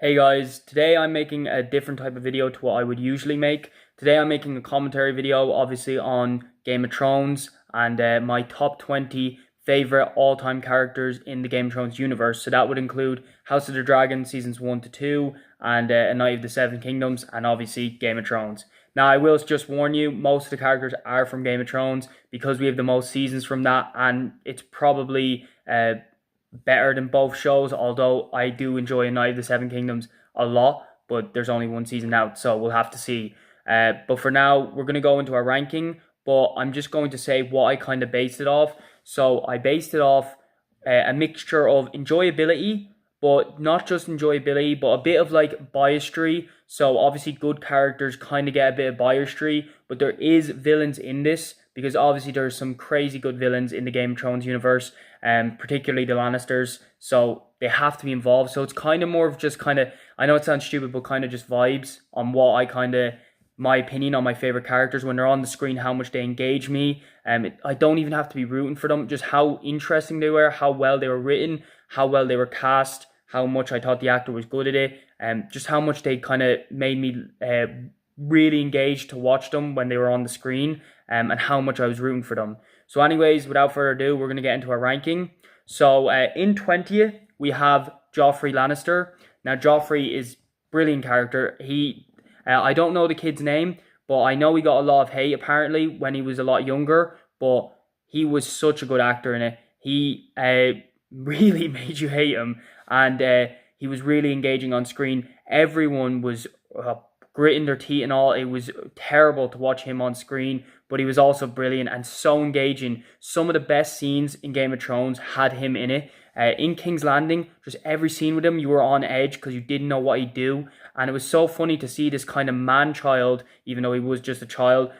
Hey guys, today I'm making a different type of video to what I would usually make. Today I'm making a commentary video, obviously on Game of Thrones and my top 20 favorite all-time characters in the Game of Thrones universe. So that would include House of the Dragon seasons 1 to 2 and A Night of the Seven Kingdoms and obviously Game of Thrones. Now I will just warn you, most of the characters are from Game of Thrones because we have the most seasons from that, and it's probably better than both shows, although I do enjoy A Night of the Seven Kingdoms a lot, but there's only one season out, so we'll have to see. But for now, we're going to go into our ranking, but I'm just going to say what I kind of based it off. So I based it off a mixture of enjoyability, but not just enjoyability, but a bit of like biasry. So obviously good characters kind of get a bit of biasry, but there is villains in this because obviously there's some crazy good villains in the Game of Thrones universe, particularly the Lannisters. So they have to be involved. So it's kind of more of just kind of, I know it sounds stupid, but kind of just vibes on what I kind of, my opinion on my favorite characters when they're on the screen, how much they engage me. I don't even have to be rooting for them, just how interesting they were, how well they were written, how well they were cast, how much I thought the actor was good at it, and just how much they kind of made me really engaged to watch them when they were on the screen, and how much I was rooting for them. So anyways, without further ado, we're going to get into our ranking. So in 20th, we have Joffrey Lannister. Now, Joffrey is brilliant character. I don't know the kid's name, but I know he got a lot of hate apparently when he was a lot younger, but he was such a good actor in it. He really made you hate him, and he was really engaging on screen. Everyone was gritting their teeth and all. It was terrible to watch him on screen, but he was also brilliant and so engaging. Some of the best scenes in Game of Thrones had him in it. In King's Landing, just every scene with him, you were on edge because you didn't know what he'd do. And it was so funny to see this kind of man-child, even though he was just a child.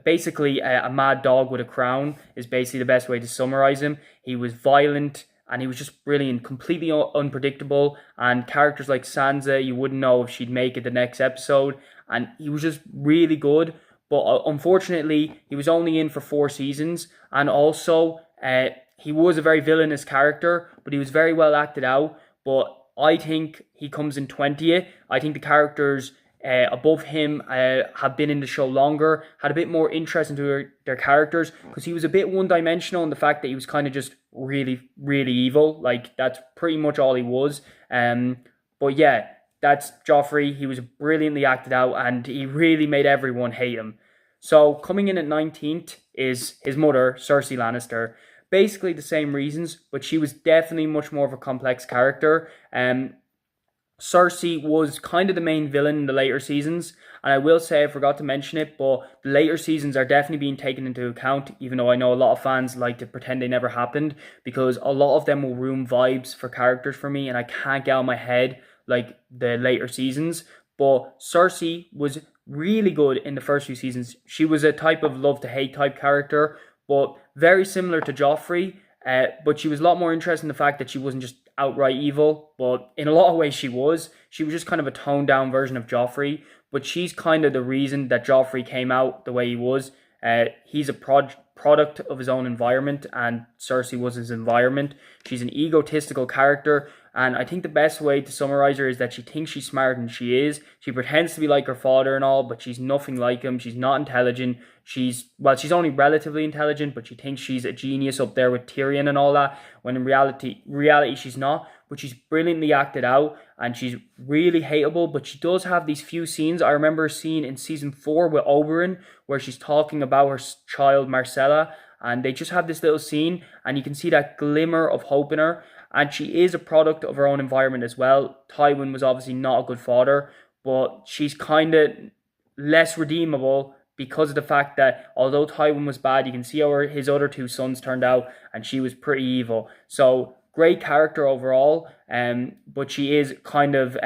Basically, a mad dog with a crown is basically the best way to summarize him. He was violent, and he was just brilliant, completely unpredictable. And characters like Sansa, you wouldn't know if she'd make it the next episode. And he was just really good. But unfortunately, he was only in for 4 seasons. And also, he was a very villainous character, but he was very well acted out. But I think he comes in 20th. I think the characters above him have been in the show longer, had a bit more interest into their characters, because he was a bit one-dimensional in the fact that he was kind of just really, really evil. Like, that's pretty much all he was. But yeah, that's Joffrey. He was brilliantly acted out, and he really made everyone hate him. So coming in at 19th is his mother, Cersei Lannister. Basically the same reasons, but she was definitely much more of a complex character. Cersei was kind of the main villain in the later seasons, and I will say I forgot to mention it, but the later seasons are definitely being taken into account, even though I know a lot of fans like to pretend they never happened, because a lot of them will ruin vibes for characters for me, and I can't get out of my head like the later seasons. But Cersei was really good in the first few seasons. She was a type of love to hate type character, but very similar to Joffrey. But she was a lot more interested in the fact that she wasn't just outright evil, but in a lot of ways she was. She was just kind of a toned down version of Joffrey, but she's kind of the reason that Joffrey came out the way he was. He's a product of his own environment, and Cersei was his environment. She's an egotistical character, and I think the best way to summarize her is that she thinks she's smarter than she is. She pretends to be like her father and all, but she's nothing like him. She's not intelligent. She's only relatively intelligent, but she thinks she's a genius up there with Tyrion and all that, when in reality she's not. But she's brilliantly acted out, and she's really hateable, but she does have these few scenes. I remember a scene in season 4 with Oberyn where she's talking about her child Myrcella, and they just have this little scene, and you can see that glimmer of hope in her. And she is a product of her own environment as well. Tywin was obviously not a good father, but she's kind of less redeemable because of the fact that although Tywin was bad, you can see how his other 2 sons turned out, and she was pretty evil. So great character overall, but she is kind of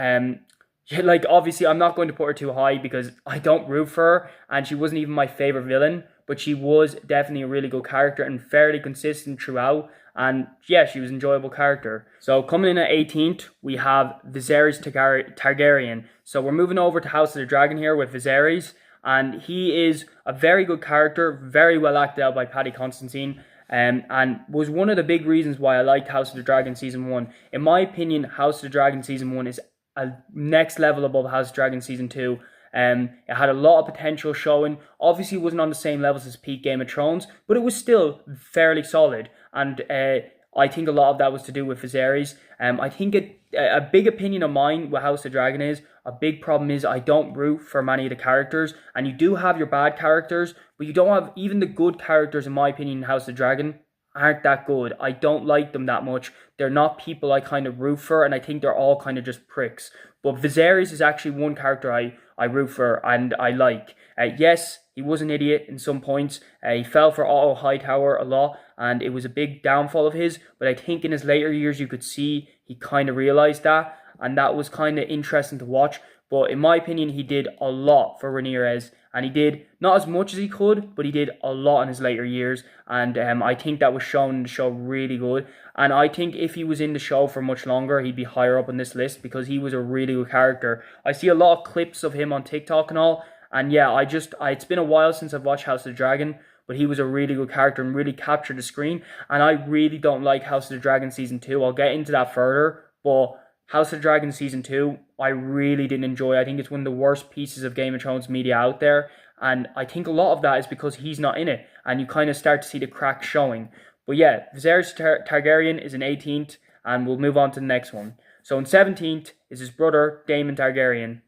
like, obviously I'm not going to put her too high because I don't root for her, and she wasn't even my favorite villain, but she was definitely a really good character and fairly consistent throughout. And yeah, she was an enjoyable character. So coming in at 18th, we have Viserys Targaryen. So we're moving over to House of the Dragon here with Viserys, and he is a very good character, very well acted out by Paddy Considine. And was one of the big reasons why I liked House of the Dragon Season 1. In my opinion, House of the Dragon Season 1 is a next level above House of Dragon Season 2. It had a lot of potential showing. Obviously, it wasn't on the same levels as peak Game of Thrones, but it was still fairly solid. And I think a lot of that was to do with Viserys. I think a big opinion of mine with House of Dragon is, a big problem is I don't root for many of the characters. And you do have your bad characters, but you don't have even the good characters, in my opinion, in House of Dragon aren't that good. I don't like them that much. They're not people I kind of root for, and I think they're all kind of just pricks. But Viserys is actually one character I root for and I like. Yes, he was an idiot in some points. He fell for Otto Hightower a lot, and it was a big downfall of his. But I think in his later years, you could see he kind of realised that, and that was kind of interesting to watch. But in my opinion, he did a lot for Rhaenyra, and he did not as much as he could, but he did a lot in his later years. And I think that was shown in the show really good. And I think if he was in the show for much longer, he'd be higher up on this list because he was a really good character. I see a lot of clips of him on TikTok and all. And yeah, it's been a while since I've watched House of the Dragon, but he was a really good character and really captured the screen. And I really don't like House of the Dragon Season 2. I'll get into that further, but House of the Dragon Season 2, I really didn't enjoy. I think it's one of the worst pieces of Game of Thrones media out there. And I think a lot of that is because he's not in it. And you kind of start to see the cracks showing. But yeah, Viserys Targaryen is in 18th. And we'll move on to the next one. So in 17th is his brother, Daemon Targaryen.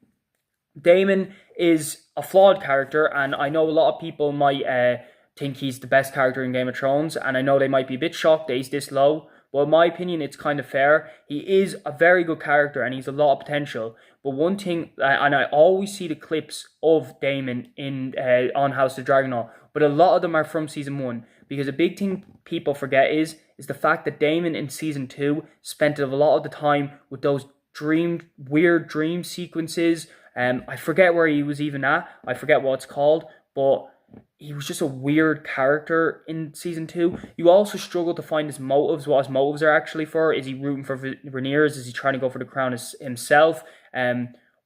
Daemon is a flawed character. And I know a lot of people might think he's the best character in Game of Thrones. And I know they might be a bit shocked that he's this low. But in my opinion, it's kind of fair. He is a very good character and he's a lot of potential. But one thing, and I always see the clips of Daemon on House of Dragon, but a lot of them are from Season 1. Because a big thing people forget is the fact that Daemon in Season 2 spent a lot of the time with those weird dream sequences. I forget where he was even at. I forget what it's called. But he was just a weird character in Season 2. You also struggle to find his motives, what his motives are actually for. Is he rooting for Rhaenyra? Is he trying to go for the crown himself?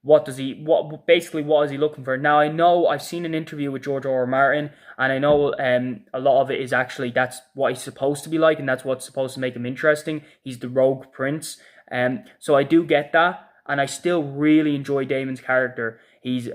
What is he looking for? Now, I know I've seen an interview with George R.R. Martin, and I know a lot of it is actually that's what he's supposed to be like, and that's what's supposed to make him interesting. He's the rogue prince. So I do get that, and I still really enjoy Daemon's character. He's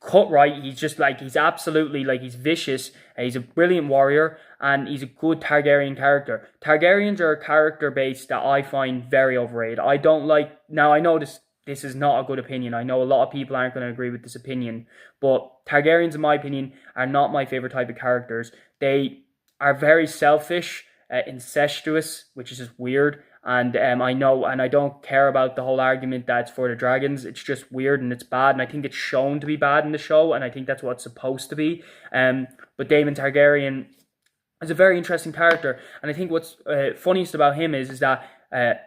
cut right. He's absolutely he's vicious. He's a brilliant warrior and he's a good Targaryen character. Targaryens are a character base that I find very overrated. I don't like. Now I know this is not a good opinion. I know a lot of people aren't going to agree with this opinion, but Targaryens, in my opinion, are not my favorite type of characters. They are very selfish, incestuous, which is just weird. And I know, and I don't care about the whole argument that it's for the dragons. It's just weird and it's bad, and I think it's shown to be bad in the show, and I think that's what it's supposed to be. But Daemon Targaryen is a very interesting character, and I think what's funniest about him is that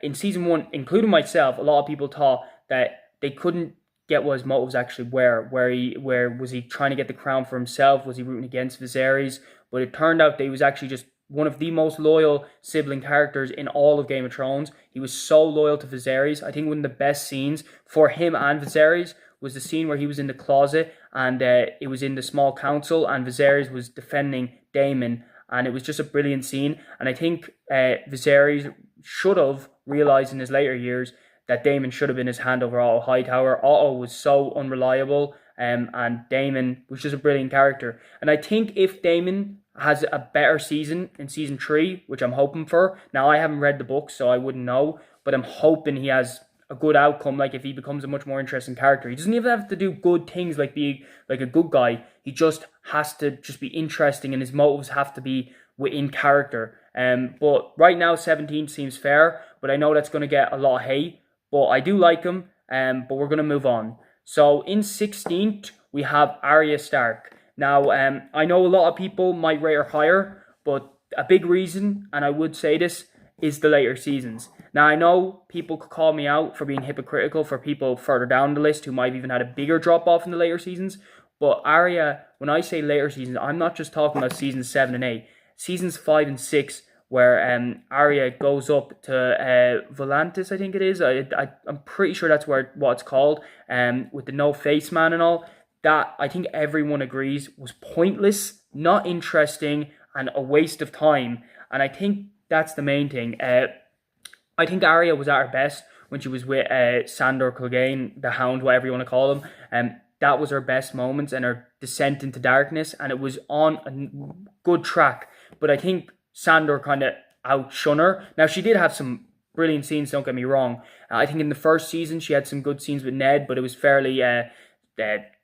in Season 1, including myself, a lot of people thought that they couldn't get what his motives actually were. Where was he trying to get the crown for himself? Was he rooting against Viserys? But it turned out that he was actually just one of the most loyal sibling characters in all of Game of Thrones. He was so loyal to Viserys. I think one of the best scenes for him and Viserys was the scene where he was in the closet and it was in the small council and Viserys was defending Daemon, and it was just a brilliant scene. And I think Viserys should have realised in his later years that Daemon should have been his hand over Otto Hightower. Otto was so unreliable, and Daemon was just a brilliant character. And I think if Daemon has a better season in Season 3, which I'm hoping for. Now, I haven't read the book, so I wouldn't know, but I'm hoping he has a good outcome, if he becomes a much more interesting character. He doesn't even have to do good things like be like a good guy. He just has to just be interesting, and his motives have to be within character. But right now, 17 seems fair, but I know that's going to get a lot of hate, but I do like him, but we're going to move on. So in 16th, we have Arya Stark. Now, I know a lot of people might rate her higher, but a big reason, and I would say this, is the later seasons. Now, I know people could call me out for being hypocritical for people further down the list who might have even had a bigger drop-off in the later seasons, but Arya, when I say later seasons, I'm not just talking about seasons 7 and 8. Seasons 5 and 6, where Arya goes up to Volantis, I think it is. I'm pretty sure that's what it's called, with the no-face man and all. That, I think everyone agrees, was pointless, not interesting, and a waste of time. And I think that's the main thing. I think Arya was at her best when she was with Sandor Clegane, the Hound, whatever you want to call him. That was her best moments and her descent into darkness, and it was on a good track. But I think Sandor kind of outshone her. Now, she did have some brilliant scenes, don't get me wrong. I think in the first season she had some good scenes with Ned, but it was fairly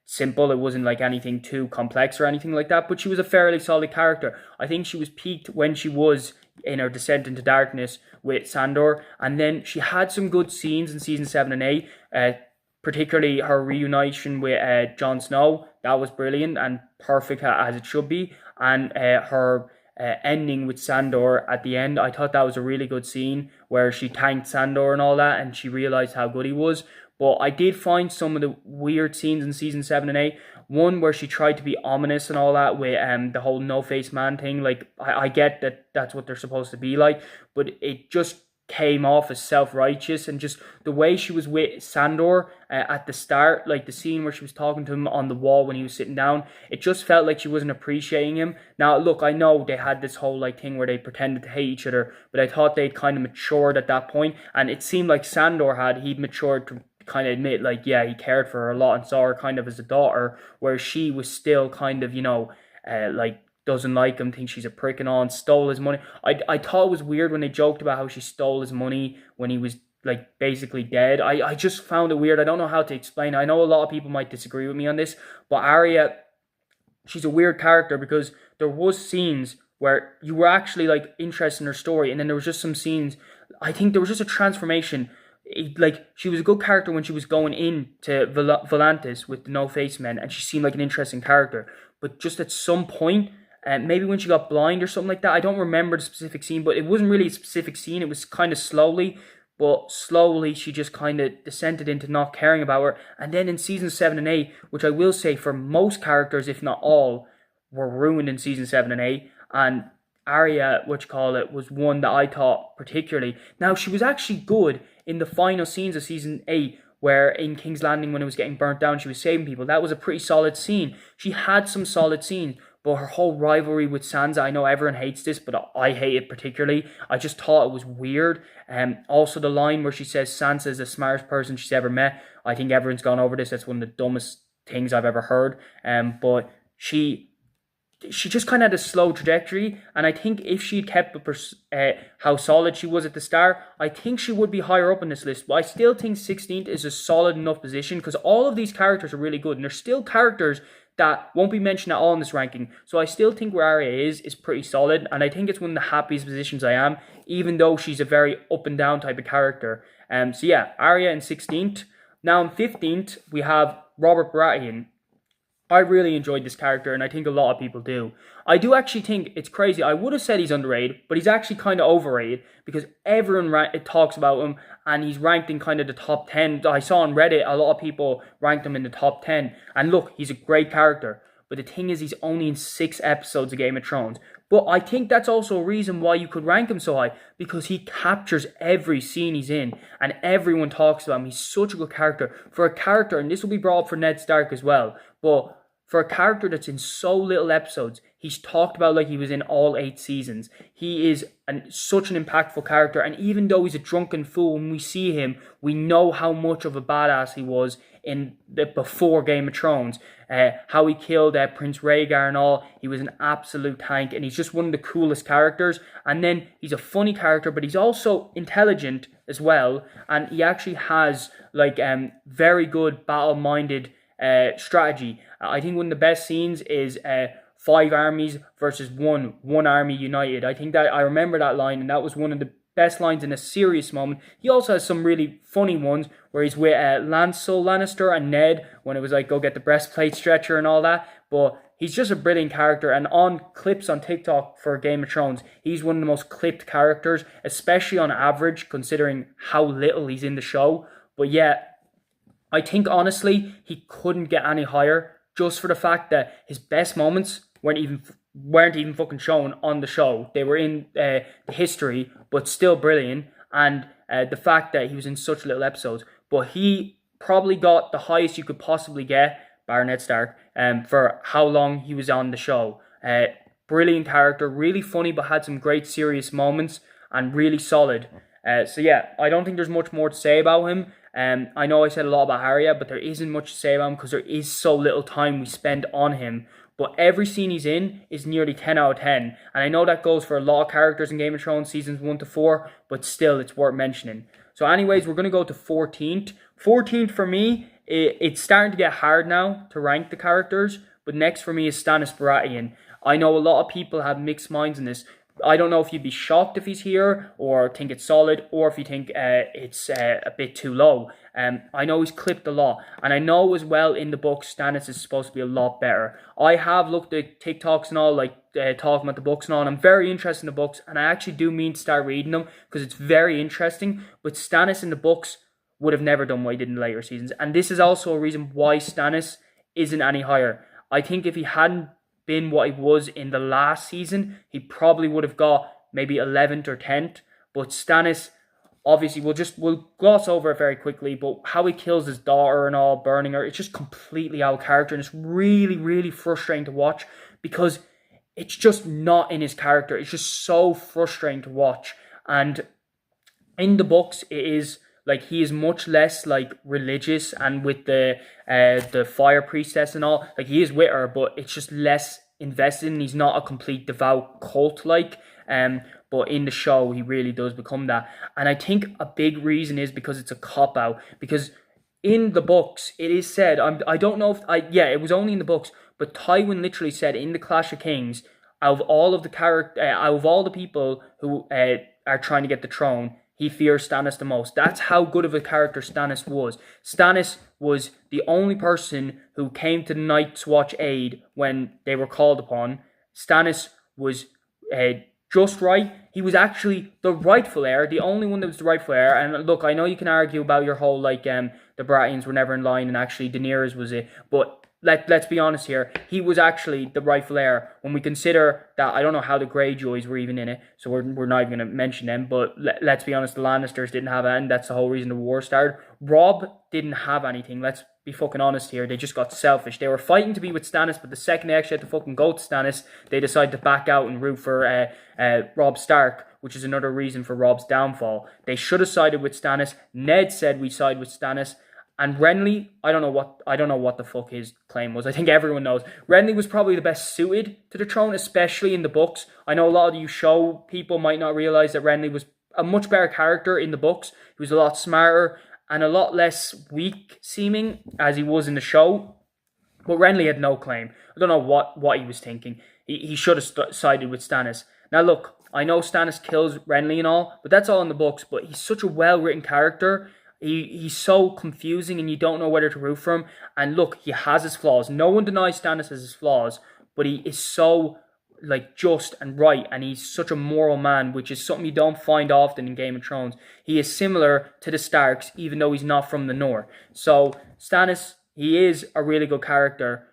simple. It wasn't like anything too complex or anything like that, but she was a fairly solid character. I think she was peaked when she was in her descent into darkness with Sandor, and then she had some good scenes in season 7 and 8, particularly her reunition with Jon Snow. That was brilliant and perfect as it should be, and her ending with Sandor at the end, I thought that was a really good scene where she thanked Sandor and all that, and she realised how good he was. But I did find some of the weird scenes in season 7 and 8. One where she tried to be ominous and all that with the whole no-face man thing. Like, I get that that's what they're supposed to be like, but it just came off as self-righteous, and just the way she was with Sandor at the start, like the scene where she was talking to him on the wall when he was sitting down, it just felt like she wasn't appreciating him. Now look, I know they had this whole like thing where they pretended to hate each other, but I thought they'd kind of matured at that point, and it seemed like he'd matured to kind of admit, like, yeah, he cared for her a lot and saw her kind of as a daughter, where she was still kind of, like, doesn't like him, thinks she's a prick and all, and stole his money. I thought it was weird when they joked about how she stole his money when he was like basically dead. I just found it weird. I don't know how to explain it. I know a lot of people might disagree with me on this, but Arya, she's a weird character because there was scenes where you were actually like interested in her story, and then there was just some scenes, I think there was just a transformation. Like, she was a good character when she was going into Volantis with the no-face men, and she seemed like an interesting character. But just at some point, maybe when she got blind or something like that, I don't remember the specific scene, but it wasn't really a specific scene. It was kind of slowly, but slowly she just kind of descended into not caring about her. And then in season 7 and 8, which I will say for most characters, if not all, were ruined in season 7 and 8. And Arya, was one that I thought particularly. Now, she was actually good in the final scenes of season 8, where in King's Landing, when it was getting burnt down, she was saving people. That was a pretty solid scene. She had some solid scenes, but her whole rivalry with Sansa, I know everyone hates this, but I hate it particularly. I just thought it was weird. Also, the line where she says Sansa is the smartest person she's ever met. I think everyone's gone over this. That's one of the dumbest things I've ever heard. But she just kind of had a slow trajectory, and I think if she'd kept up how solid she was at the start, I think she would be higher up on this list. But I still think 16th is a solid enough position, because all of these characters are really good, and there's still characters that won't be mentioned at all in this ranking. So I still think where Arya is pretty solid, and I think it's one of the happiest positions I am, even though she's a very up and down type of character. So yeah, Arya in 16th. Now in 15th, we have Robert Baratheon. I really enjoyed this character, and I think a lot of people do. I do actually think it's crazy. I would have said he's underrated, but he's actually kind of overrated, because everyone talks about him, and he's ranked in kind of the top 10. I saw on Reddit, a lot of people ranked him in the top 10. And look, he's a great character. But the thing is, he's only in 6 episodes of Game of Thrones. But I think that's also a reason why you could rank him so high, because he captures every scene he's in, and everyone talks about him. He's such a good character. For a character, and this will be brought up for Ned Stark as well, but for a character that's in so little episodes, he's talked about like he was in all 8 seasons. He is such an impactful character, and even though he's a drunken fool, when we see him, we know how much of a badass he was in the before Game of Thrones. How he killed Prince Rhaegar and all. He was an absolute tank, and he's just one of the coolest characters. And then he's a funny character, but he's also intelligent as well, and he actually has like very good battle-minded strategy. I think one of the best scenes is 5 armies versus one army united. I think that I remember that line, and that was one of the best lines in a serious moment. He also has some really funny ones where he's with Lancel Lannister and Ned, when it was like, go get the breastplate stretcher and all that. But he's just a brilliant character, and on clips on TikTok for Game of Thrones, he's one of the most clipped characters, especially on average, considering how little he's in the show. But yeah, I think honestly he couldn't get any higher, just for the fact that his best moments weren't even fucking shown on the show. They were in the history, but still brilliant. And the fact that he was in such little episodes, but he probably got the highest you could possibly get, bar Ned Stark, for how long he was on the show. Brilliant character, really funny, but had some great serious moments, and really solid. So yeah, I don't think there's much more to say about him. I know I said a lot about Harriet, but there isn't much to say about him because there is so little time we spend on him. But every scene he's in is nearly 10 out of 10. And I know that goes for a lot of characters in Game of Thrones seasons 1 to 4, but still, it's worth mentioning. So anyways, we're going to go to 14th. 14th for me, it's starting to get hard now to rank the characters. But next for me is Stannis Baratheon. I know a lot of people have mixed minds in this. I don't know if you'd be shocked if he's here, or think it's solid, or if you think it's a bit too low. I know he's clipped a lot, and I know as well in the books Stannis is supposed to be a lot better. I have looked at TikToks and all, like talking about the books and all, and I'm very interested in the books, and I actually do mean to start reading them because it's very interesting. But Stannis in the books would have never done what he did in the later seasons, and this is also a reason why Stannis isn't any higher. I think if he hadn't been what he was in the last season, he probably would have got maybe 11th or 10th. But Stannis, obviously, we'll gloss over it very quickly, but how he kills his daughter and all, burning her, it's just completely out of character, and it's really, really frustrating to watch because it's just not in his character. It's just so frustrating to watch. And in the books, it is like he is much less like religious, and with the fire priestess and all, like he is with her, but it's just less invested in. He's not a complete devout cult like. But in the show, he really does become that. And I think a big reason is because it's a cop out. Because in the books, it is said, I don't know if it was only in the books, but Tywin literally said in the Clash of Kings, out of all of the people who are trying to get the throne, he fears Stannis the most. That's how good of a character Stannis was. Stannis was the only person who came to the Night's Watch aid when they were called upon. Stannis was just right. He was actually the rightful heir, the only one that was the rightful heir. And look, I know you can argue about your whole, like, the Baratheons were never in line and actually Daenerys was it. But let's be honest here, he was actually the rightful heir. When we consider that, I don't know how the Greyjoys were even in it, so we're not even going to mention them, but let's be honest, the Lannisters didn't have it, and that's the whole reason the war started. Robb didn't have anything, let's be fucking honest here. They just got selfish. They were fighting to be with Stannis, but the second they actually had to fucking go to Stannis, they decided to back out and root for Robb Stark, which is another reason for Robb's downfall. They should have sided with Stannis. Ned said we side with Stannis. And Renly, I don't know what the fuck his claim was. I think everyone knows. Renly was probably the best suited to the throne, especially in the books. I know a lot of you show people might not realize that Renly was a much better character in the books. He was a lot smarter and a lot less weak seeming as he was in the show. But Renly had no claim. I don't know what he was thinking. He should have sided with Stannis. Now look, I know Stannis kills Renly and all, but that's all in the books. But he's such a well-written character. He's so confusing and you don't know whether to root for him. And look, he has his flaws. No one denies Stannis has his flaws, but he is so like just and right, and he's such a moral man, which is something you don't find often in Game of Thrones. He is similar to the Starks, even though he's not from the North. So Stannis, he is a really good character.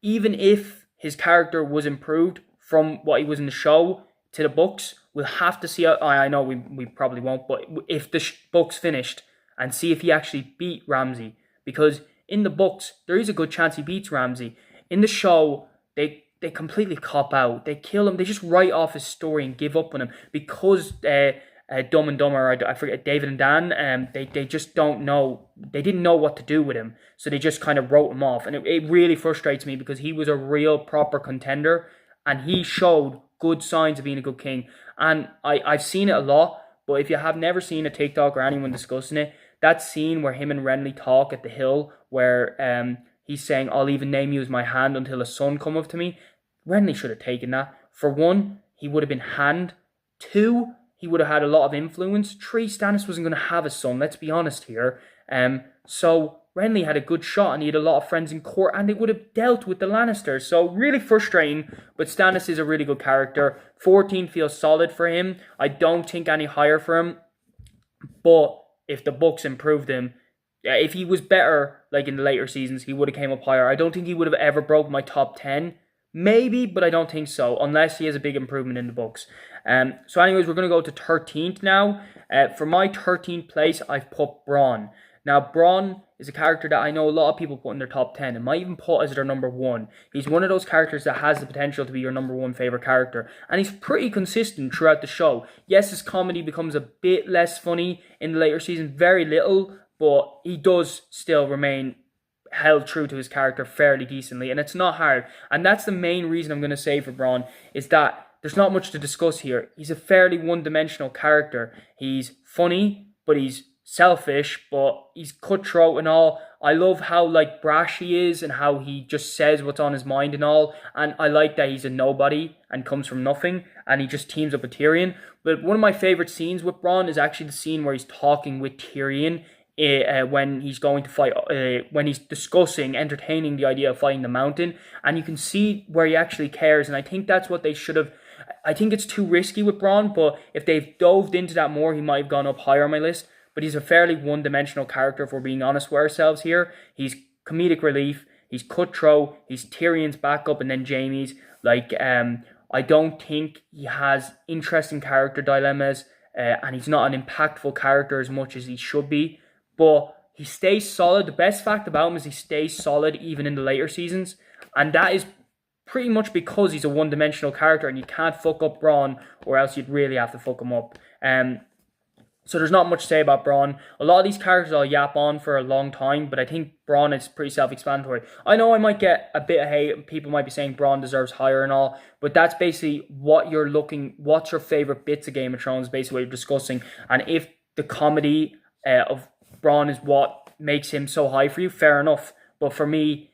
Even if his character was improved from what he was in the show to the books, we'll have to see. I know we probably won't, but if the books finished, and see if he actually beat Ramsay, because in the books there is a good chance he beats Ramsay. In the show, they completely cop out. They kill him. They just write off his story and give up on him because Dumb and Dumber, I forget, David and Dan, they just don't know. They didn't know what to do with him, so they just kind of wrote him off, and it really frustrates me because he was a real proper contender, and he showed good signs of being a good king. And I've seen it a lot, but if you have never seen a TikTok or anyone discussing it, that scene where him and Renly talk at the hill, where he's saying, I'll even name you as my hand until a son cometh to me, Renly should have taken that. For one, he would have been hand. Two, he would have had a lot of influence. Three, Stannis wasn't going to have a son, let's be honest here. So Renly had a good shot and he had a lot of friends in court and they would have dealt with the Lannisters. So really frustrating, but Stannis is a really good character. 14 feels solid for him. I don't think any higher for him. But if the books improved him, if he was better like in the later seasons, he would have came up higher. I don't think he would have ever broke my top 10. Maybe, but I don't think so, unless he has a big improvement in the books. So anyways, we're going to go to 13th now. For my 13th place, I've put Bronn. Now, Bronn is a character that I know a lot of people put in their top 10 and might even put as their number 1. He's one of those characters that has the potential to be your number 1 favorite character, and he's pretty consistent throughout the show. Yes, his comedy becomes a bit less funny in the later seasons, very little, but he does still remain held true to his character fairly decently, and it's not hard. And that's the main reason I'm going to say for Bronn, is that there's not much to discuss here. He's a fairly one-dimensional character. He's funny, but he's selfish, but he's cutthroat and all. I love how brash he is and how he just says what's on his mind and all. And I like that he's a nobody and comes from nothing, and he just teams up with Tyrion. But one of my favorite scenes with Bronn is actually the scene where he's talking with Tyrion when he's going to fight, when he's entertaining the idea of fighting the Mountain, and you can see where he actually cares. And I think that's what they should have. I think it's too risky with Bronn, but if they've dove into that more, he might have gone up higher on my list. But he's a fairly one-dimensional character, if we're being honest with ourselves here. He's comedic relief, he's cutthroat, he's Tyrion's backup, and then Jaime's. I don't think he has interesting character dilemmas, and he's not an impactful character as much as he should be. But he stays solid. The best fact about him is he stays solid even in the later seasons, and that is pretty much because he's a one-dimensional character, and you can't fuck up Bronn, or else you'd really have to fuck him up. So there's not much to say about Bronn. A lot of these characters I'll yap on for a long time, but I think Bronn is pretty self-explanatory. I know I might get a bit of hate. People might be saying Bronn deserves higher and all, but that's basically what's your favourite bits of Game of Thrones, basically what you're discussing. And if the comedy of Bronn is what makes him so high for you, fair enough. But for me,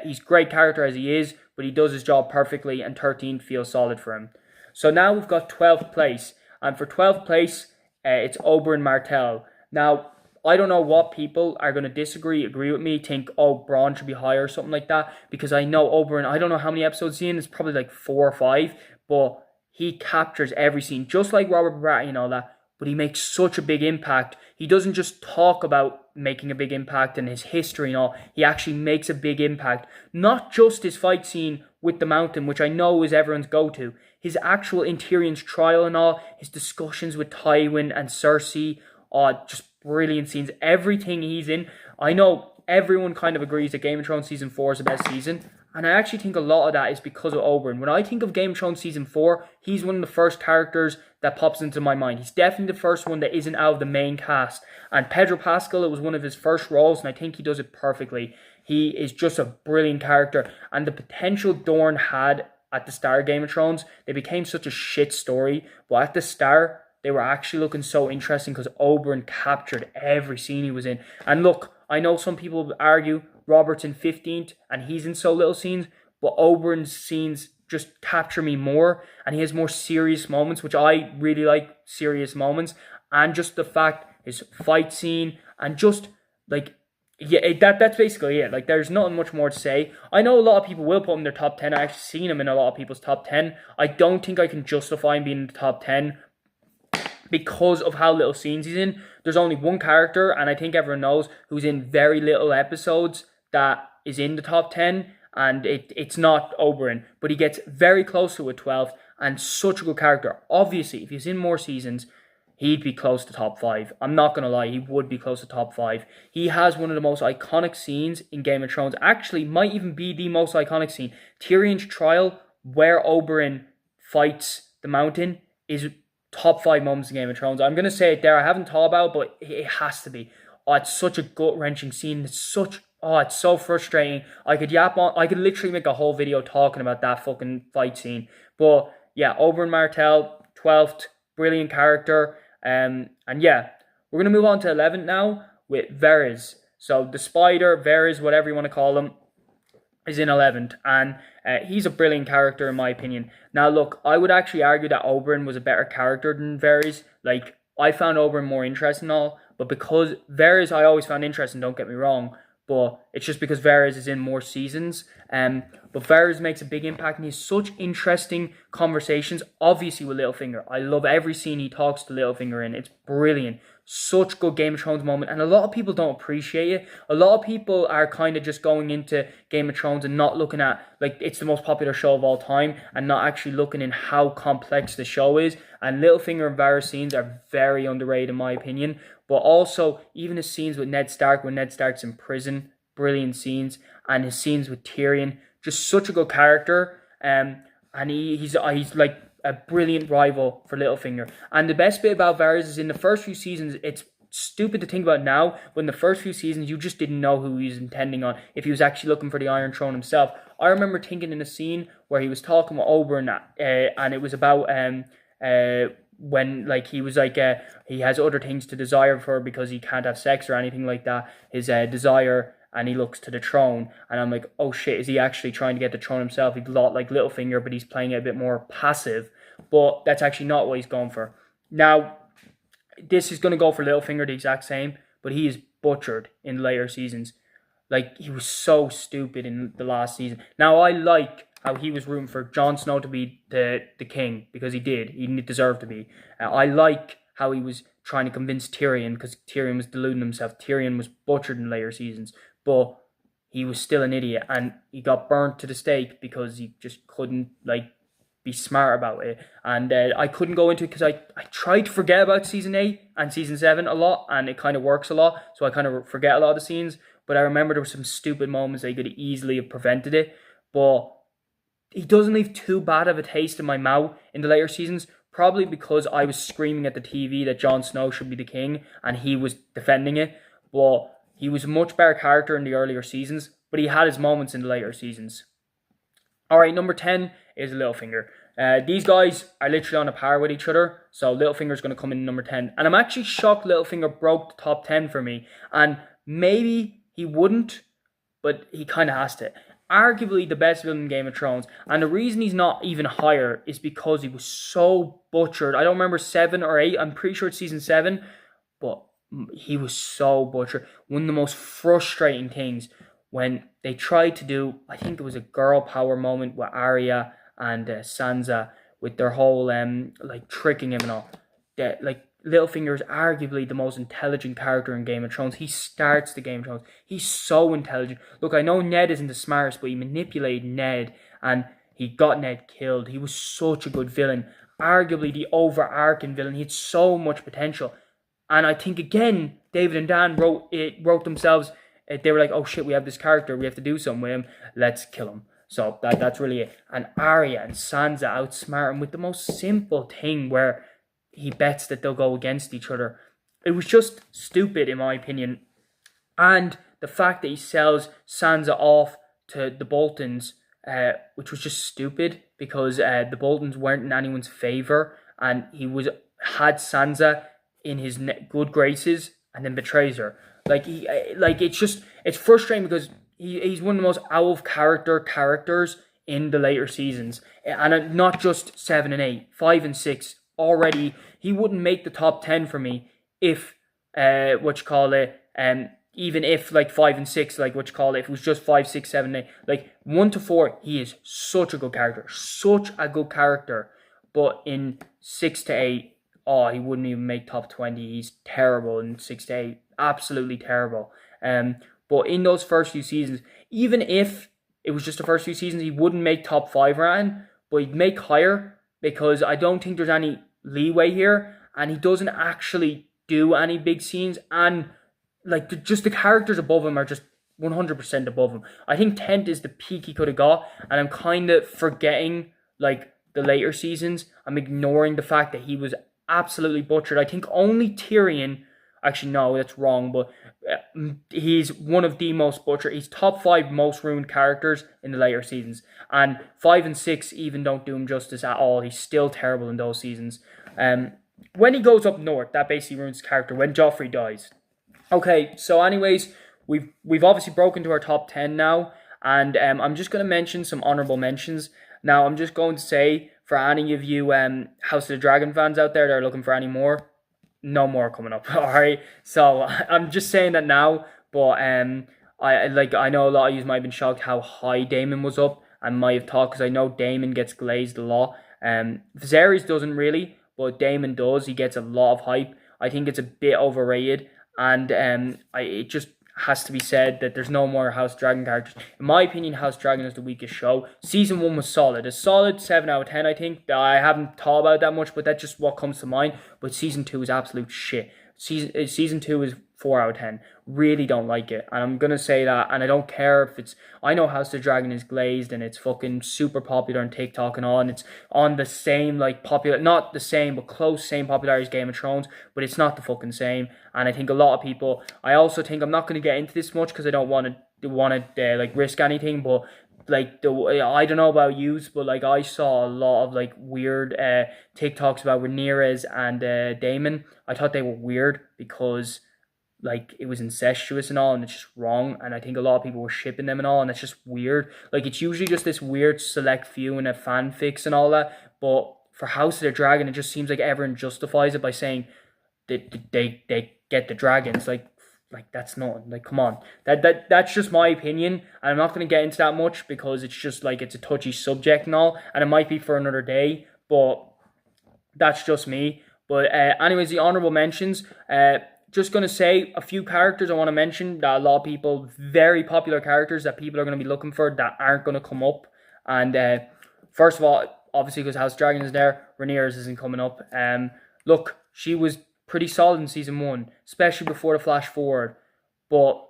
he's a great character as he is, but he does his job perfectly, and 13 feels solid for him. So now we've got 12th place. And for 12th place, it's Oberyn Martell. Now, I don't know what people are going to agree with me, think, oh, Bronn should be higher or something like that, because I know Oberyn, I don't know how many episodes he's in, it's probably like 4 or 5, but he captures every scene, just like Robert Baratheon and all that, but he makes such a big impact. He doesn't just talk about making a big impact and his history and all, he actually makes a big impact. Not just his fight scene with the Mountain, which I know is everyone's go-to, his actual in Tyrion's trial and all, his discussions with Tywin and Cersei, just brilliant scenes. Everything he's in. I know everyone kind of agrees that Game of Thrones Season 4 is the best season, and I actually think a lot of that is because of Oberyn. When I think of Game of Thrones Season 4, he's one of the first characters that pops into my mind. He's definitely the first one that isn't out of the main cast. And Pedro Pascal, it was one of his first roles, and I think he does it perfectly. He is just a brilliant character, and the potential Dorne had at the start of Game of Thrones, they became such a shit story, but at the start, they were actually looking so interesting because Oberyn captured every scene he was in. And look, I know some people argue Robert's in 15th and he's in so little scenes, but Oberyn's scenes just capture me more, and he has more serious moments, which I really like, serious moments. And just the fact, his fight scene, and just that's basically it. There's nothing much more to say. I know a lot of people will put him in their top 10. I've actually seen him in a lot of people's top 10. I don't think I can justify him being in the top 10 because of how little scenes he's in. There's only one character, and I think everyone knows, who's in very little episodes that is in the top 10, and it's not Oberyn, but he gets very close to a 12th, and such a good character. Obviously, if he's in more seasons, he'd be close to top 5. I'm not going to lie, he would be close to top 5. He has one of the most iconic scenes in Game of Thrones. Actually, might even be the most iconic scene. Tyrion's trial, where Oberyn fights the Mountain, is top 5 moments in Game of Thrones. I'm going to say it there. I haven't thought about it, but it has to be. Oh, it's such a gut-wrenching scene. It's so frustrating. I could literally make a whole video talking about that fucking fight scene. But yeah, Oberyn Martell, 12th, brilliant character. And yeah, we're going to move on to 11th now with Varys. So the Spider, Varys, whatever you want to call him, is in 11th. And he's a brilliant character in my opinion. Now look, I would actually argue that Oberyn was a better character than Varys. I found Oberyn more interesting and all. But because Varys I always found interesting, don't get me wrong. But it's just because Varys is in more seasons. But Varys makes a big impact, and he has such interesting conversations, obviously with Littlefinger. I love every scene he talks to Littlefinger in. It's brilliant. Such good Game of Thrones moment, and a lot of people don't appreciate it. A lot of people are kind of just going into Game of Thrones and not looking at, it's the most popular show of all time, and not actually looking in how complex the show is. And Littlefinger and Varys scenes are very underrated in my opinion. But also, even his scenes with Ned Stark, when Ned Stark's in prison, brilliant scenes. And his scenes with Tyrion, just such a good character. And he's like a brilliant rival for Littlefinger. And the best bit about Varys is in the first few seasons, it's stupid to think about now, but in the first few seasons, you just didn't know who he was intending on, if he was actually looking for the Iron Throne himself. I remember thinking in a scene where he was talking with Oberyn, and it was about when like he was like he has other things to desire for because he can't have sex or anything like that. His desire, and he looks to the throne, and I'm like, oh shit, is he actually trying to get the throne himself? He's a lot like Littlefinger, but he's playing it a bit more passive. But that's actually not what he's going for. Now, this is going to go for Littlefinger the exact same, but he is butchered in later seasons. Like, he was so stupid in the last season. Now, I like how he was rooting for Jon Snow to be the king, because he did. He deserved to be. I like how he was trying to convince Tyrion, because Tyrion was deluding himself. Tyrion was butchered in later seasons, but he was still an idiot, and he got burnt to the stake because he just couldn't, like, be smart about it. And I couldn't go into it because I tried to forget about season 8 and season 7 a lot, and it kind of works a lot, so I kind of forget a lot of the scenes. But I remember there were some stupid moments they could easily have prevented it. But he doesn't leave too bad of a taste in my mouth in the later seasons, probably because I was screaming at the TV that Jon Snow should be the king, and he was defending it. But he was a much better character in the earlier seasons, but he had his moments in the later seasons. Alright, number 10 is Littlefinger. These guys are literally on a par with each other, so Littlefinger's going to come in number 10. And I'm actually shocked Littlefinger broke the top 10 for me, and maybe he wouldn't, but he kind of has to. Arguably the best villain in Game of Thrones, and the reason he's not even higher is because he was so butchered. I don't remember 7 or 8, I'm pretty sure it's season 7, but he was so butchered. One of the most frustrating things when they tried to do, I think it was a girl power moment with Arya and Sansa, with their whole like tricking him and all. That, like, Littlefinger is arguably the most intelligent character in Game of Thrones. He starts the Game of Thrones. He's so intelligent. Look, I know Ned isn't the smartest, but he manipulated Ned and he got Ned killed. He was such a good villain. Arguably the overarching villain. He had so much potential. And I think, again, David and Dan wrote themselves. They were like, oh shit, we have this character. We have to do something with him. Let's kill him. So that's really it. And Arya and Sansa outsmart him with the most simple thing where he bets that they'll go against each other. It was just stupid, in my opinion. And the fact that he sells Sansa off to the Boltons, which was just stupid, because the Boltons weren't in anyone's favour, and he had Sansa in his good graces and then betrays her. It's frustrating because he's one of the most out-of-characters in the later seasons. And not just 7 and 8, 5 and 6. Already, he wouldn't make the top 10 for me if, even if, like, 5 and 6, like, if it was just 5, 6, 7, 8. Like, 1 to 4, he is such a good character. Such a good character. But in 6 to 8, he wouldn't even make top 20. He's terrible in 6 to 8. Absolutely terrible. But in those first few seasons, even if it was just the first few seasons, he wouldn't make top 5 or anything, but he'd make higher, because I don't think there's any leeway here, and he doesn't actually do any big scenes, and like just the characters above him are just 100% above him. I think 10th is the peak he could have got, and I'm kind of forgetting like the later seasons. I'm ignoring the fact that he was absolutely butchered. I think only Tyrion, actually no, that's wrong, but he's one of the most butchered. He's top 5 most ruined characters in the later seasons, and 5 and 6 even don't do him justice at all. He's still terrible in those seasons. When he goes up north, that basically ruins his character. When Joffrey dies. Okay, so anyways, we've obviously broken to our top 10 now, and I'm just going to mention some honorable mentions. Now, I'm just going to say, for any of you House of the Dragon fans out there that are looking for any more, no more coming up. Alright, so I'm just saying that now, but I know a lot of you might have been shocked how high Daemon was up, and might have thought, because I know Daemon gets glazed a lot. Viserys doesn't really, but Daemon does. He gets a lot of hype. I think it's a bit overrated, and it just has to be said that there's no more House Dragon characters. In my opinion, House Dragon is the weakest show. Season 1 was solid. A solid 7 out of 10, I think. I haven't thought about that much, but that's just what comes to mind. But Season 2 is absolute shit. Season 2 is 4 out of 10. Really don't like it, and I'm gonna say that. And I don't care if it's. I know House of the Dragon is glazed and it's fucking super popular on TikTok and all, and it's on the same like popular, not the same but close same popularity as Game of Thrones, but it's not the fucking same. And I think a lot of people. I also think I'm not gonna get into this much because I don't want to like risk anything, but like I don't know about yous, but like I saw a lot of like weird TikToks about Rhaenyra and Daemon. I thought they were weird because like it was incestuous and all, and it's just wrong. And I think a lot of people were shipping them and all, and it's just weird. Like it's usually just this weird select few in a fanfics and all that. But for House of the Dragon, it just seems like everyone justifies it by saying they get the dragons. Like that's not like come on. That's just my opinion, and I'm not gonna get into that much because it's just like it's a touchy subject and all, and it might be for another day. But that's just me. But anyways, the honorable mentions. Just going to say a few characters I want to mention that a lot of people, very popular characters that people are going to be looking for that aren't going to come up. And first of all, obviously because House Dragon is there, Rhaenyra's isn't coming up. Look, she was pretty solid in season 1, especially before the flash forward. But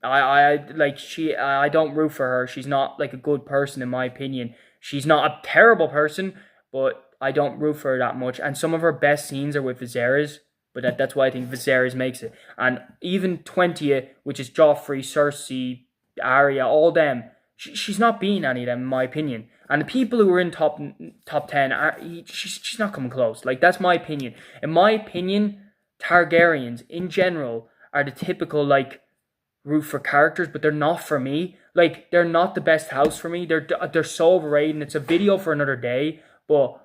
I don't root for her. She's not like a good person in my opinion. She's not a terrible person, but I don't root for her that much. And some of her best scenes are with Viserys. But that's why I think Viserys makes it. And even 20th, which is Joffrey, Cersei, Arya, all them, she's not beating any of them, in my opinion. And the people who are in top 10, she's not coming close. Like, that's my opinion. In my opinion, Targaryens, in general, are the typical, like, root for characters, but they're not for me. Like, they're not the best house for me. They're so overrated, and it's a video for another day, but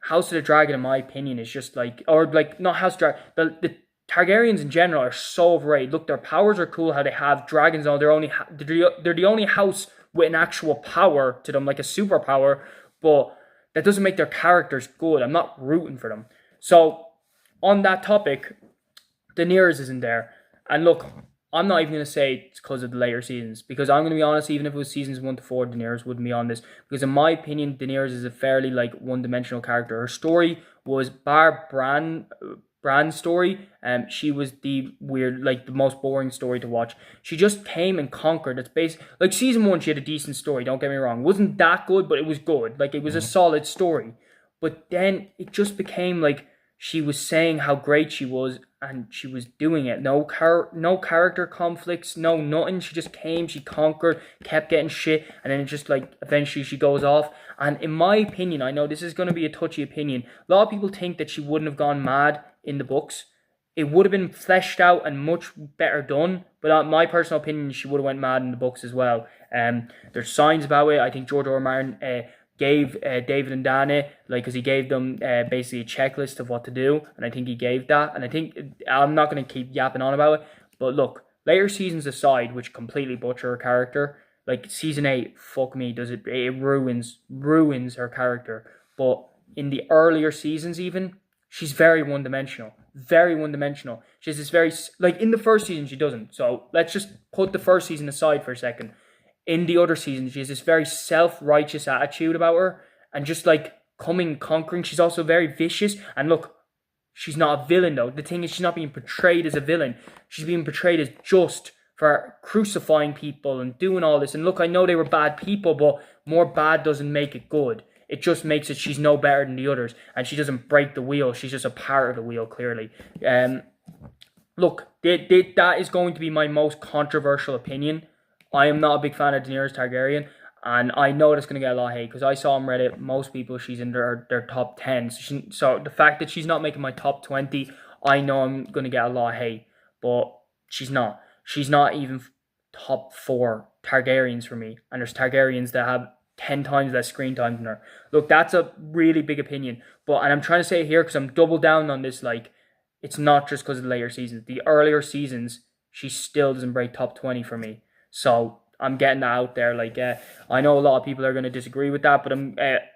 House of the Dragon, in my opinion, is just like, or like, not House of the Dragon, the Targaryens in general are so overrated. Look, their powers are cool, how they have dragons on. They're the only house with an actual power to them, like a superpower, but that doesn't make their characters good. I'm not rooting for them. So, on that topic, Daenerys isn't there. And look, I'm not even going to say it's because of the later seasons, because I'm going to be honest, even if it was seasons 1 to 4, Daenerys wouldn't be on this, because in my opinion, Daenerys is a fairly like one-dimensional character. Her story was Bran's story, she was the weird, like the most boring story to watch. She just came and conquered. It's based like season 1, she had a decent story, don't get me wrong. It wasn't that good, but it was good. Like it was a solid story. But then it just became like she was saying how great she was, and she was doing it. No character conflicts, no nothing. She just came, she conquered, kept getting shit, and then it just like eventually she goes off. And in my opinion, I know this is going to be a touchy opinion, a lot of people think that she wouldn't have gone mad in the books. It would have been fleshed out and much better done, but my personal opinion, she would have went mad in the books as well. There's signs about it. I think George R. R. Martin gave David and Dany, like, because he gave them basically a checklist of what to do, and I think he gave that, and I think, I'm not going to keep yapping on about it, but look, later seasons aside, which completely butcher her character, like, season 8, fuck me, it ruins her character, but in the earlier seasons even, she's very one-dimensional, she has this very, like, in the first season she doesn't, so let's just put the first season aside for a second. In the other seasons, she has this very self-righteous attitude about her, and just like conquering. She's also very vicious. And look, she's not a villain though. The thing is, she's not being portrayed as a villain. She's being portrayed as just for crucifying people and doing all this. And look, I know they were bad people, but more bad doesn't make it good. It just makes it she's no better than the others, and she doesn't break the wheel. She's just a part of the wheel, clearly. Look, that is going to be my most controversial opinion. I am not a big fan of Daenerys Targaryen, and I know that's going to get a lot of hate, because I saw on Reddit, most people, she's in their top 10. So the fact that she's not making my top 20, I know I'm going to get a lot of hate, but she's not. She's not even top 4 Targaryens for me, and there's Targaryens that have 10 times less screen time than her. Look, that's a really big opinion, and I'm trying to say it here because I'm double down on this, like, it's not just because of the later seasons. The earlier seasons, she still doesn't break top 20 for me. So I'm getting that out there. Like, I know a lot of people are going to disagree with that, but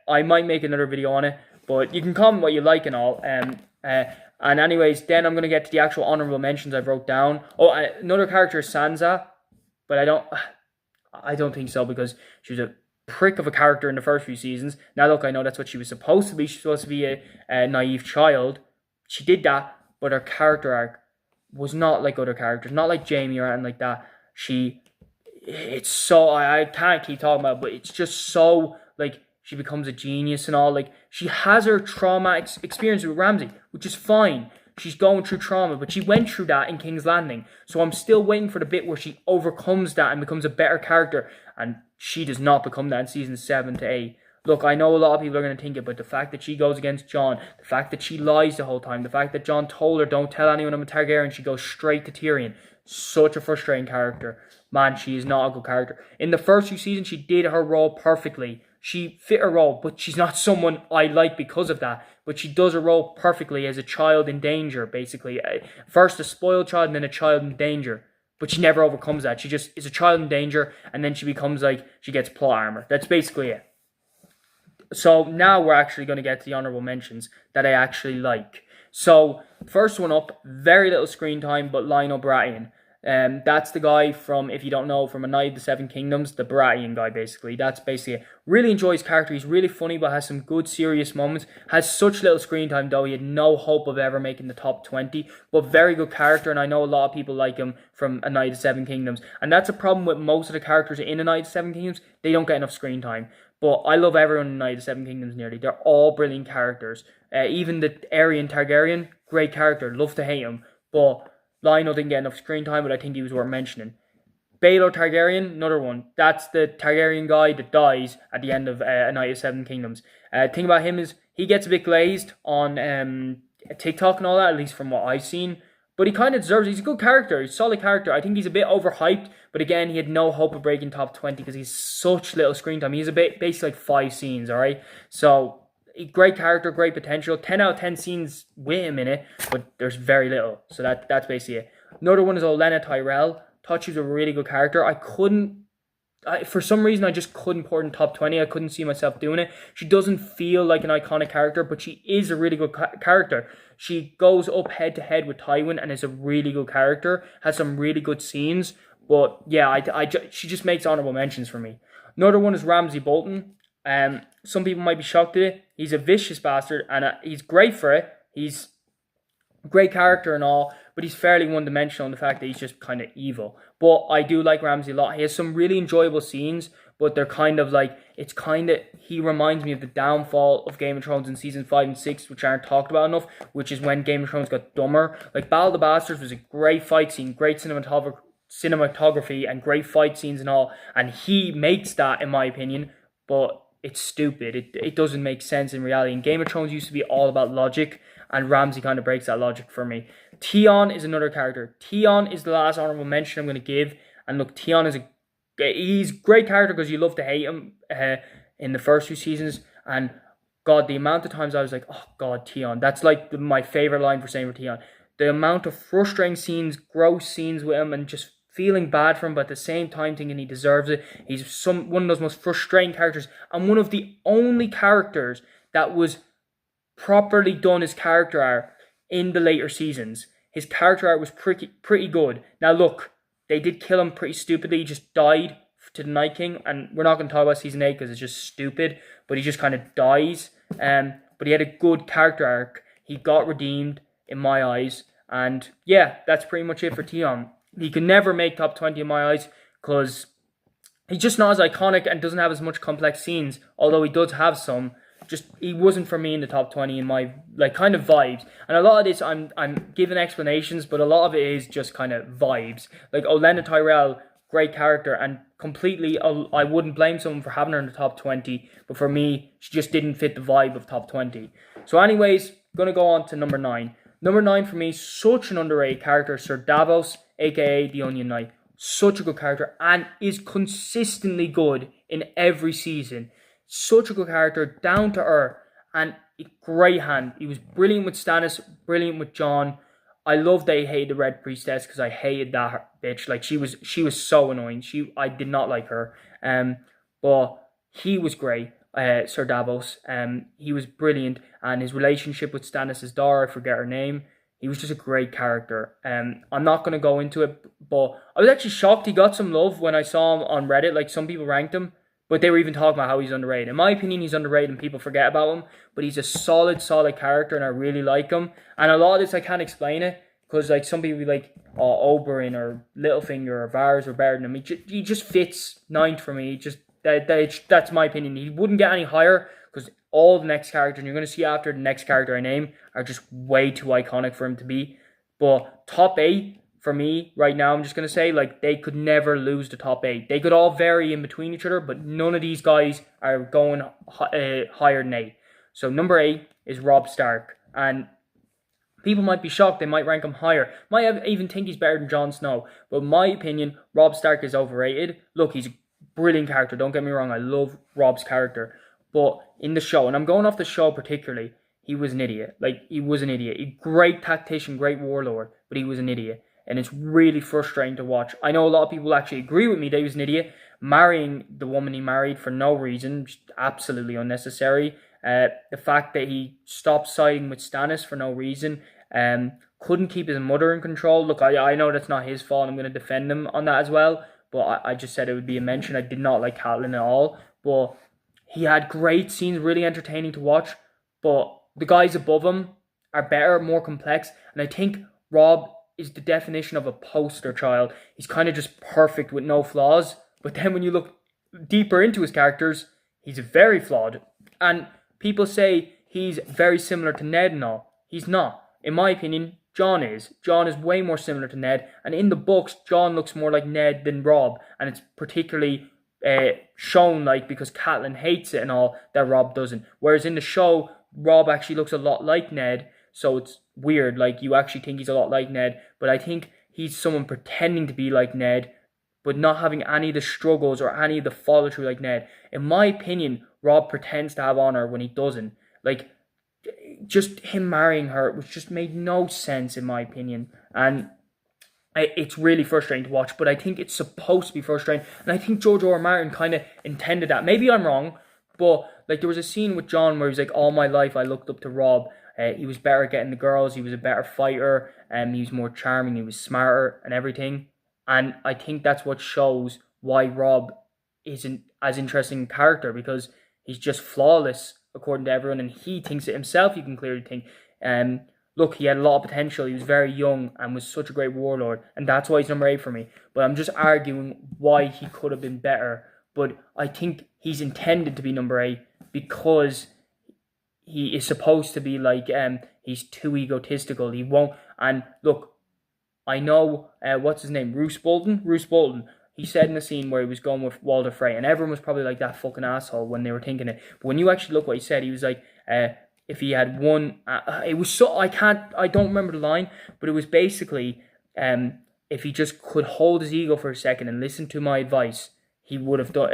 I might make another video on it. But you can comment what you like and all. And anyways, then I'm going to get to the actual honorable mentions I've wrote down. Oh, another character is Sansa, but I don't think so, because she was a prick of a character in the first few seasons. Now look, I know that's what she was supposed to be. She's supposed to be a naive child. She did that, but her character arc was not like other characters, not like Jamie or anything like that. It's so, I can't keep talking about it, but it's just so, like, she becomes a genius and all. Like, she has her trauma experience with Ramsay, which is fine. She's going through trauma, but she went through that in King's Landing. So I'm still waiting for the bit where she overcomes that and becomes a better character. And she does not become that in season 7 to 8. Look, I know a lot of people are going to think it, but the fact that she goes against Jon, the fact that she lies the whole time, the fact that Jon told her, don't tell anyone I'm a Targaryen, she goes straight to Tyrion. Such a frustrating character. Man, she is not a good character. In the first few seasons, she did her role perfectly. She fit her role, but she's not someone I like because of that. But she does her role perfectly as a child in danger, basically. First a spoiled child and then a child in danger. But she never overcomes that. She just is a child in danger, and then she becomes like, she gets plot armor. That's basically it. So now we're actually going to get to the honorable mentions that I actually like. So first one up, very little screen time, but Lyonel Baratheon. That's the guy from, if you don't know, from A Knight of the Seven Kingdoms, the Baratheon guy, basically. That's basically it. Really enjoy his character. He's really funny, but has some good, serious moments. Has such little screen time, though. He had no hope of ever making the top 20, but very good character, and I know a lot of people like him from A Knight of the Seven Kingdoms. And that's a problem with most of the characters in A Knight of the Seven Kingdoms. They don't get enough screen time. But I love everyone in Knight of the Seven Kingdoms nearly. They're all brilliant characters. Even the Aerion Targaryen, great character. Love to hate him. But Lionel didn't get enough screen time, but I think he was worth mentioning. Baelor Targaryen, another one. That's the Targaryen guy that dies at the end of A Knight of the Seven Kingdoms. Thing about him is he gets a bit glazed on TikTok and all that, at least from what I've seen. But he kind of deserves it. He's a good character. He's a solid character. I think he's a bit overhyped. But again, he had no hope of breaking top 20 because he's such little screen time. He's a bit, basically like 5 scenes, alright? So, great character, great potential. 10 out of 10 scenes with him in it. But there's very little. So that's basically it. Another one is Olenna Tyrell. Thought she was a really good character. For some reason, I just couldn't put her in top 20. I couldn't see myself doing it. She doesn't feel like an iconic character, but she is a really good character. She goes up head to head with Tywin and is a really good character. Has some really good scenes. But yeah, she just makes honorable mentions for me. Another one is Ramsay Bolton. Some people might be shocked at it. He's a vicious bastard and he's great for it. He's a great character and all, but he's fairly one-dimensional in the fact that he's just kind of evil. But I do like Ramsay a lot. He has some really enjoyable scenes, but they're kind of like, he reminds me of the downfall of Game of Thrones in season 5 and 6, which aren't talked about enough, which is when Game of Thrones got dumber. Like, Battle of the Bastards was a great fight scene, great cinematography, and great fight scenes and all, and he makes that, in my opinion, but it's stupid. It doesn't make sense in reality. And Game of Thrones used to be all about logic, and Ramsay kind of breaks that logic for me. Theon is another character. Theon is the last honorable mention I'm going to give. And look, Theon he's a great character because you love to hate him in the first few seasons. And God, the amount of times I was like, oh God, Theon. That's like my favorite line for saying for Theon. The amount of frustrating scenes, gross scenes with him, and just feeling bad for him, but at the same time thinking he deserves it. He's one of those most frustrating characters, and one of the only characters that was properly done his character arc in the later seasons. His character arc was pretty good. Now look, they did kill him pretty stupidly. He just died to the Night King, and we're not going to talk about season 8 because it's just stupid, but he just kind of dies. But he had a good character arc. He got redeemed in my eyes, and yeah, that's pretty much it for Theon. He can never make top 20 in my eyes because he's just not as iconic and doesn't have as much complex scenes, although he does have some. Just, he wasn't for me in the top 20 in my, like, kind of vibes. And a lot of this, I'm giving explanations, but a lot of it is just kind of vibes. Like, Olenna Tyrell, great character, and completely, I wouldn't blame someone for having her in the top 20, but for me, she just didn't fit the vibe of top 20. So anyways, going to go on to number 9. Number 9 for me, such an underrated character, Sir Davos, aka the Onion Knight. Such a good character, and is consistently good in every season. Such a good character, down to earth, and a great hand. He was brilliant with Stannis, brilliant with Jon. I love they hated the Red Priestess because I hated that bitch. Like, she was so annoying. I did not like her. But he was great, Sir Davos. He was brilliant, and his relationship with Stannis' daughter, I forget her name. He was just a great character. I'm not going to go into it, but I was actually shocked he got some love when I saw him on Reddit. Like, some people ranked him, but they were even talking about how he's underrated. In my opinion, he's underrated and people forget about him, but he's a solid character and I really like him. And a lot of this, I can't explain it. because like some people be like, oh, Oberyn or Littlefinger or Varys are better than him. He just fits ninth for me. That's my opinion. He wouldn't get any higher because all the next characters you're going to see after the next character I name are just way too iconic for him to be. But top 8 for me right now, I'm just going to say, like, they could never lose the top 8. They could all vary in between each other, but none of these guys are going higher than 8. So number 8 is Robb Stark. And people might be shocked. They might rank him higher. Might even think he's better than Jon Snow. But in my opinion, Robb Stark is overrated. Look, he's a brilliant character. Don't get me wrong. I love Robb's character. But in the show, and I'm going off the show particularly, he was an idiot. Like, he was an idiot. A great tactician, great warlord, but he was an idiot. And it's really frustrating to watch. I know a lot of people actually agree with me that he was an idiot. Marrying the woman he married for no reason, just absolutely unnecessary. The fact that he stopped siding with Stannis for no reason. Couldn't keep his mother in control. Look, I know that's not his fault. I'm going to defend him on that as well. But I just said it would be a mention. I did not like Catelyn at all. But he had great scenes, really entertaining to watch. But the guys above him are better, more complex. And I think Robb is the definition of a poster child. He's kind of just perfect with no flaws. But then when you look deeper into his characters, he's very flawed. And people say he's very similar to Ned and all. He's not. In my opinion, Jon is. Jon is way more similar to Ned. And in the books, Jon looks more like Ned than Robb. And it's particularly shown like because Catelyn hates it and all that Robb doesn't. Whereas in the show, Robb actually looks a lot like Ned. So it's weird. Like, you actually think he's a lot like Ned. But I think he's someone pretending to be like Ned, but not having any of the struggles or any of the follow through like Ned. In my opinion, Robb pretends to have honor when he doesn't. Like, just him marrying her, which just made no sense in my opinion. And it's really frustrating to watch, but I think it's supposed to be frustrating. And I think George R. R. Martin kind of intended that. Maybe I'm wrong, but like there was a scene with Jon where he was like, all my life I looked up to Robb. He was better at getting the girls. He was a better fighter. He was more charming. He was smarter and everything. And I think that's what shows why Robb isn't as interesting a character, because he's just flawless according to everyone, and he thinks it himself. You can clearly think. Look, he had a lot of potential. He was very young and was such a great warlord, and that's why he's number 8 for me. But I'm just arguing why he could have been better. But I think he's intended to be number 8 because he is supposed to be like, he's too egotistical. He won't. And look, I know, what's his name? Roose Bolton. He said in the scene where he was going with Walder Frey, and everyone was probably like, that fucking asshole when they were thinking it. But when you actually look what he said, he was like, if he had one, it was so, I don't remember the line, but it was basically, if he just could hold his ego for a second and listen to my advice, he would have done,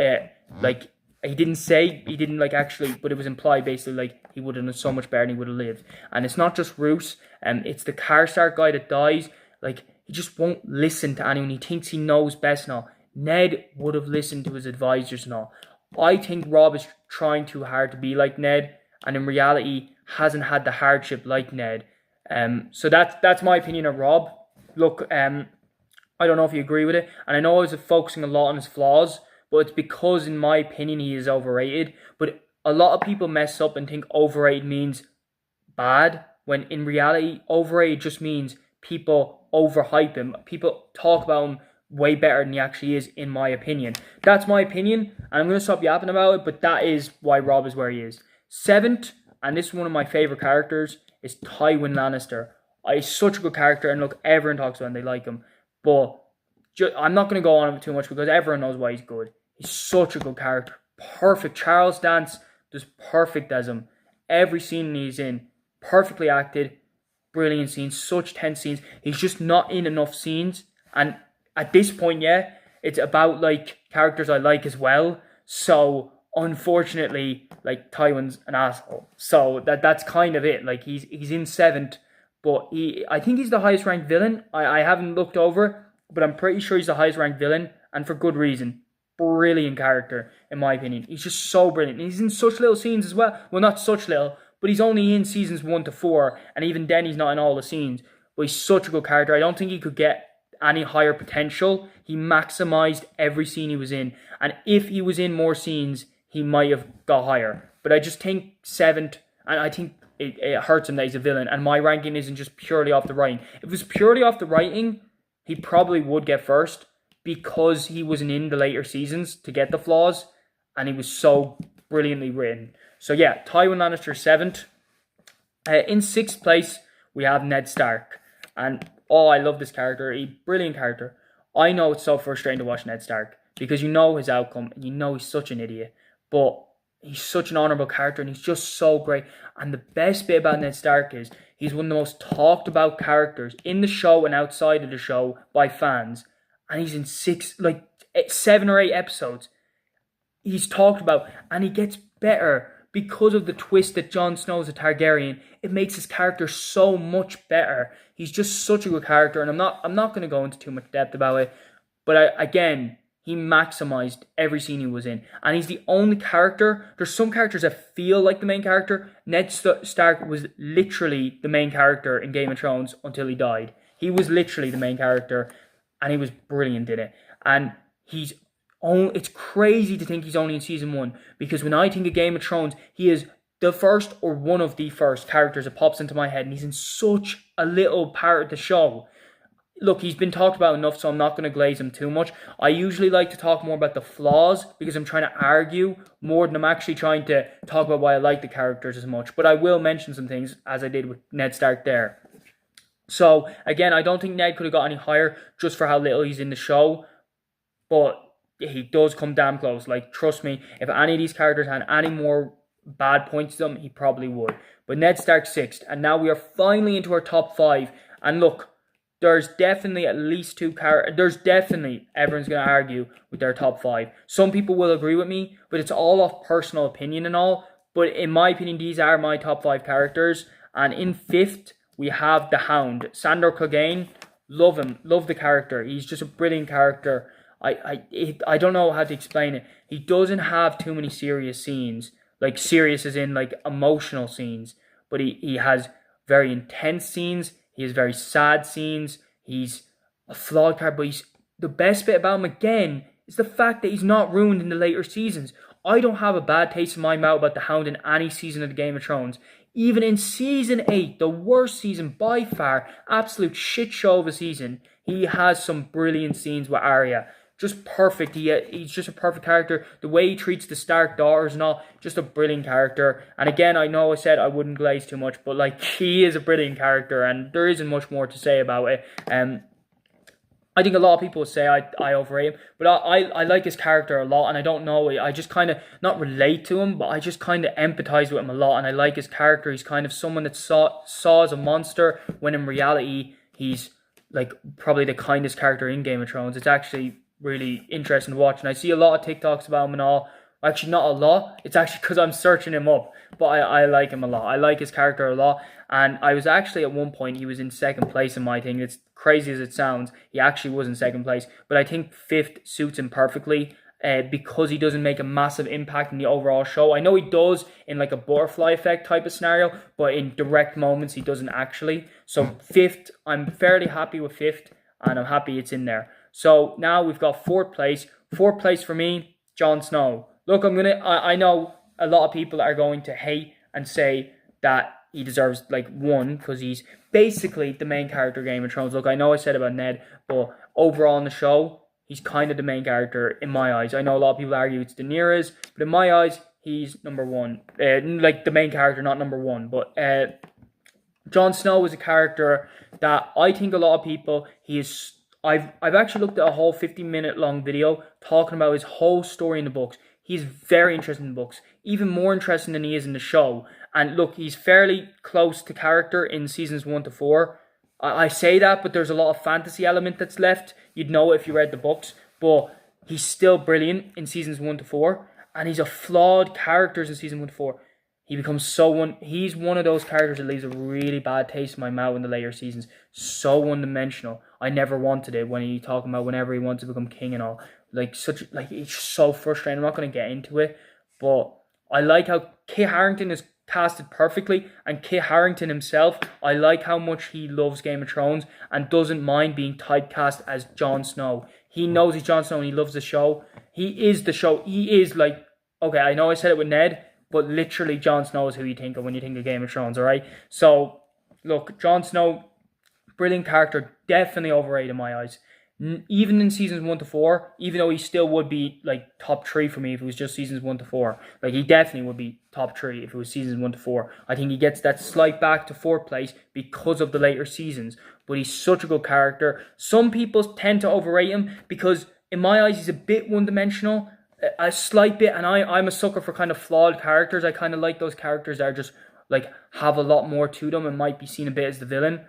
like, he didn't like actually, but it was implied basically like he would have done so much better and he would have lived. And it's not just Roose, it's the Karstark guy that dies. Like, he just won't listen to anyone. He thinks he knows best now. Ned would have listened to his advisors and all. I think Robb is trying too hard to be like Ned, and in reality hasn't had the hardship like Ned. So that's my opinion of Robb. Look, I don't know if you agree with it, and I know I was focusing a lot on his flaws, but it's because in my opinion he is overrated. But a lot of people mess up and think overrated means bad, when in reality overrated just means people overhype him. People talk about him way better than he actually is, in my opinion. That's my opinion, and I'm going to stop yapping about it, but that is why Robb is where he is. 7th, and this is one of my favourite characters, is Tywin Lannister. He's such a good character, and look, everyone talks about him, they like him. But I'm not going to go on him too much because everyone knows why he's good. He's such a good character. Perfect. Charles Dance does perfect as him. Every scene he's in, perfectly acted, brilliant scenes, such tense scenes. He's just not in enough scenes, and at this point, yeah, it's about like characters I like as well. So unfortunately, like, Tywin's an asshole. So that's kind of it. Like, he's in 7th, but I think he's the highest ranked villain. I haven't looked over, but I'm pretty sure he's the highest ranked villain, and for good reason. Brilliant character, in my opinion. He's just so brilliant. And he's in such little scenes as well. Well, not such little, but he's only in seasons 1 to 4, and even then he's not in all the scenes. But he's such a good character. I don't think he could get any higher potential. He maximized every scene he was in, and if he was in more scenes, he might have got higher. But I just think 7th, and I think it hurts him that he's a villain. And my ranking isn't just purely off the writing. If it was purely off the writing, he probably would get first because he wasn't in the later seasons to get the flaws, and he was so brilliantly written. So yeah, Tywin Lannister 7th. In 6th place, we have Ned Stark. And I love this character. A brilliant character. I know it's so frustrating to watch Ned Stark because you know his outcome and you know he's such an idiot. But he's such an honourable character and he's just so great. And the best bit about Ned Stark is he's one of the most talked about characters in the show and outside of the show by fans. And he's in 7 or 8 episodes. He's talked about and he gets better because of the twist that Jon Snow is a Targaryen. It makes his character so much better. He's just such a good character, and I'm not going to go into too much depth about it. But again, he maximized every scene he was in, and he's the only character. There's some characters that feel like the main character. Ned Stark was literally the main character in Game of Thrones until he died. He was literally the main character, and he was brilliant in it. And it's crazy to think he's only in season 1, because when I think of Game of Thrones, he is the first or one of the first characters that pops into my head, and he's in such a little part of the show. Look, he's been talked about enough, so I'm not going to glaze him too much. I usually like to talk more about the flaws because I'm trying to argue more than I'm actually trying to talk about why I like the characters as much. But I will mention some things, as I did with Ned Stark there. So, again, I don't think Ned could have got any higher just for how little he's in the show. But he does come damn close. Like, trust me, if any of these characters had any more bad points to them, he probably would. But Ned Stark 6th. And now we are finally into our top 5. And look, there's definitely at least 2 characters. There's definitely, everyone's going to argue with their top 5. Some people will agree with me, but it's all off personal opinion and all. But in my opinion, these are my top 5 characters. And in 5th, we have the Hound. Sandor Clegane. Love him. Love the character. He's just a brilliant character. I don't know how to explain it. He doesn't have too many serious scenes. Like, serious as in, like, emotional scenes. But he has very intense scenes. He has very sad scenes. He's a flawed character. But the best bit about him, again, is the fact that he's not ruined in the later seasons. I don't have a bad taste in my mouth about the Hound in any season of the Game of Thrones. Even in Season 8, the worst season by far, absolute shit show of a season, he has some brilliant scenes with Arya. Just perfect. He's just a perfect character. The way he treats the Stark daughters and all, just a brilliant character. And again, I know I said I wouldn't glaze too much, but like, he is a brilliant character, and there isn't much more to say about it. I think a lot of people say I overrate him, but I like his character a lot, and I don't know, I just kind of, not relate to him, but I just kind of empathize with him a lot, and I like his character. He's kind of someone that saw as a monster, when in reality, he's like probably the kindest character in Game of Thrones. It's actually really interesting to watch, and I see a lot of TikToks about him and all. Actually, not a lot. It's actually because I'm searching him up, but I like him a lot. I like his character a lot, and I was actually at one point, he was in 2nd place in my thing. It's crazy as it sounds, he actually was in 2nd place, but I think 5th suits him perfectly, because he doesn't make a massive impact in the overall show. I know he does in like a butterfly effect type of scenario, but in direct moments he doesn't actually. So 5th, I'm fairly happy with 5th, and I'm happy it's in there. So now we've got 4th place. 4th place for me, Jon Snow. Look, I know a lot of people are going to hate and say that he deserves like 1 because he's basically the main character of Game of Thrones. Look, I know I said about Ned, but overall in the show, he's kind of the main character in my eyes. I know a lot of people argue it's Daenerys, but in my eyes, he's number 1. Like the main character, not number 1. But Jon Snow is a character that I think a lot of people, I've actually looked at a whole 50-minute long video talking about his whole story in the books. He's very interested in the books, even more interesting than he is in the show. And look, he's fairly close to character in seasons 1 to 4. I say that, but there's a lot of fantasy element that's left. You'd know it if you read the books. But he's still brilliant in seasons 1 to 4. And he's a flawed character in season 1 to 4. He becomes he's one of those characters that leaves a really bad taste in my mouth in the later seasons. So one-dimensional. I never wanted it when he talking about whenever he wants to become king and all. It's so frustrating. I'm not going to get into it, but I like how Kit Harington is casted perfectly, and Kit Harington himself, I like how much he loves Game of Thrones and doesn't mind being typecast as Jon Snow. He knows he's Jon Snow and he loves the show. He is the show. He is like, okay, I know I said it with Ned, but literally Jon Snow is who you think of when you think of Game of Thrones, alright? So, look, Jon Snow, brilliant character, definitely overrated in my eyes. Even in seasons 1 to 4, even though he still would be like top 3 for me if it was just seasons 1 to 4. Like, he definitely would be top 3 if it was seasons 1 to 4. I think he gets that slight back to 4th place because of the later seasons. But he's such a good character. Some people tend to overrate him because, in my eyes, he's a bit one-dimensional. A slight bit, and I'm a sucker for kind of flawed characters. I kind of like those characters that are just, like, have a lot more to them and might be seen a bit as the villain.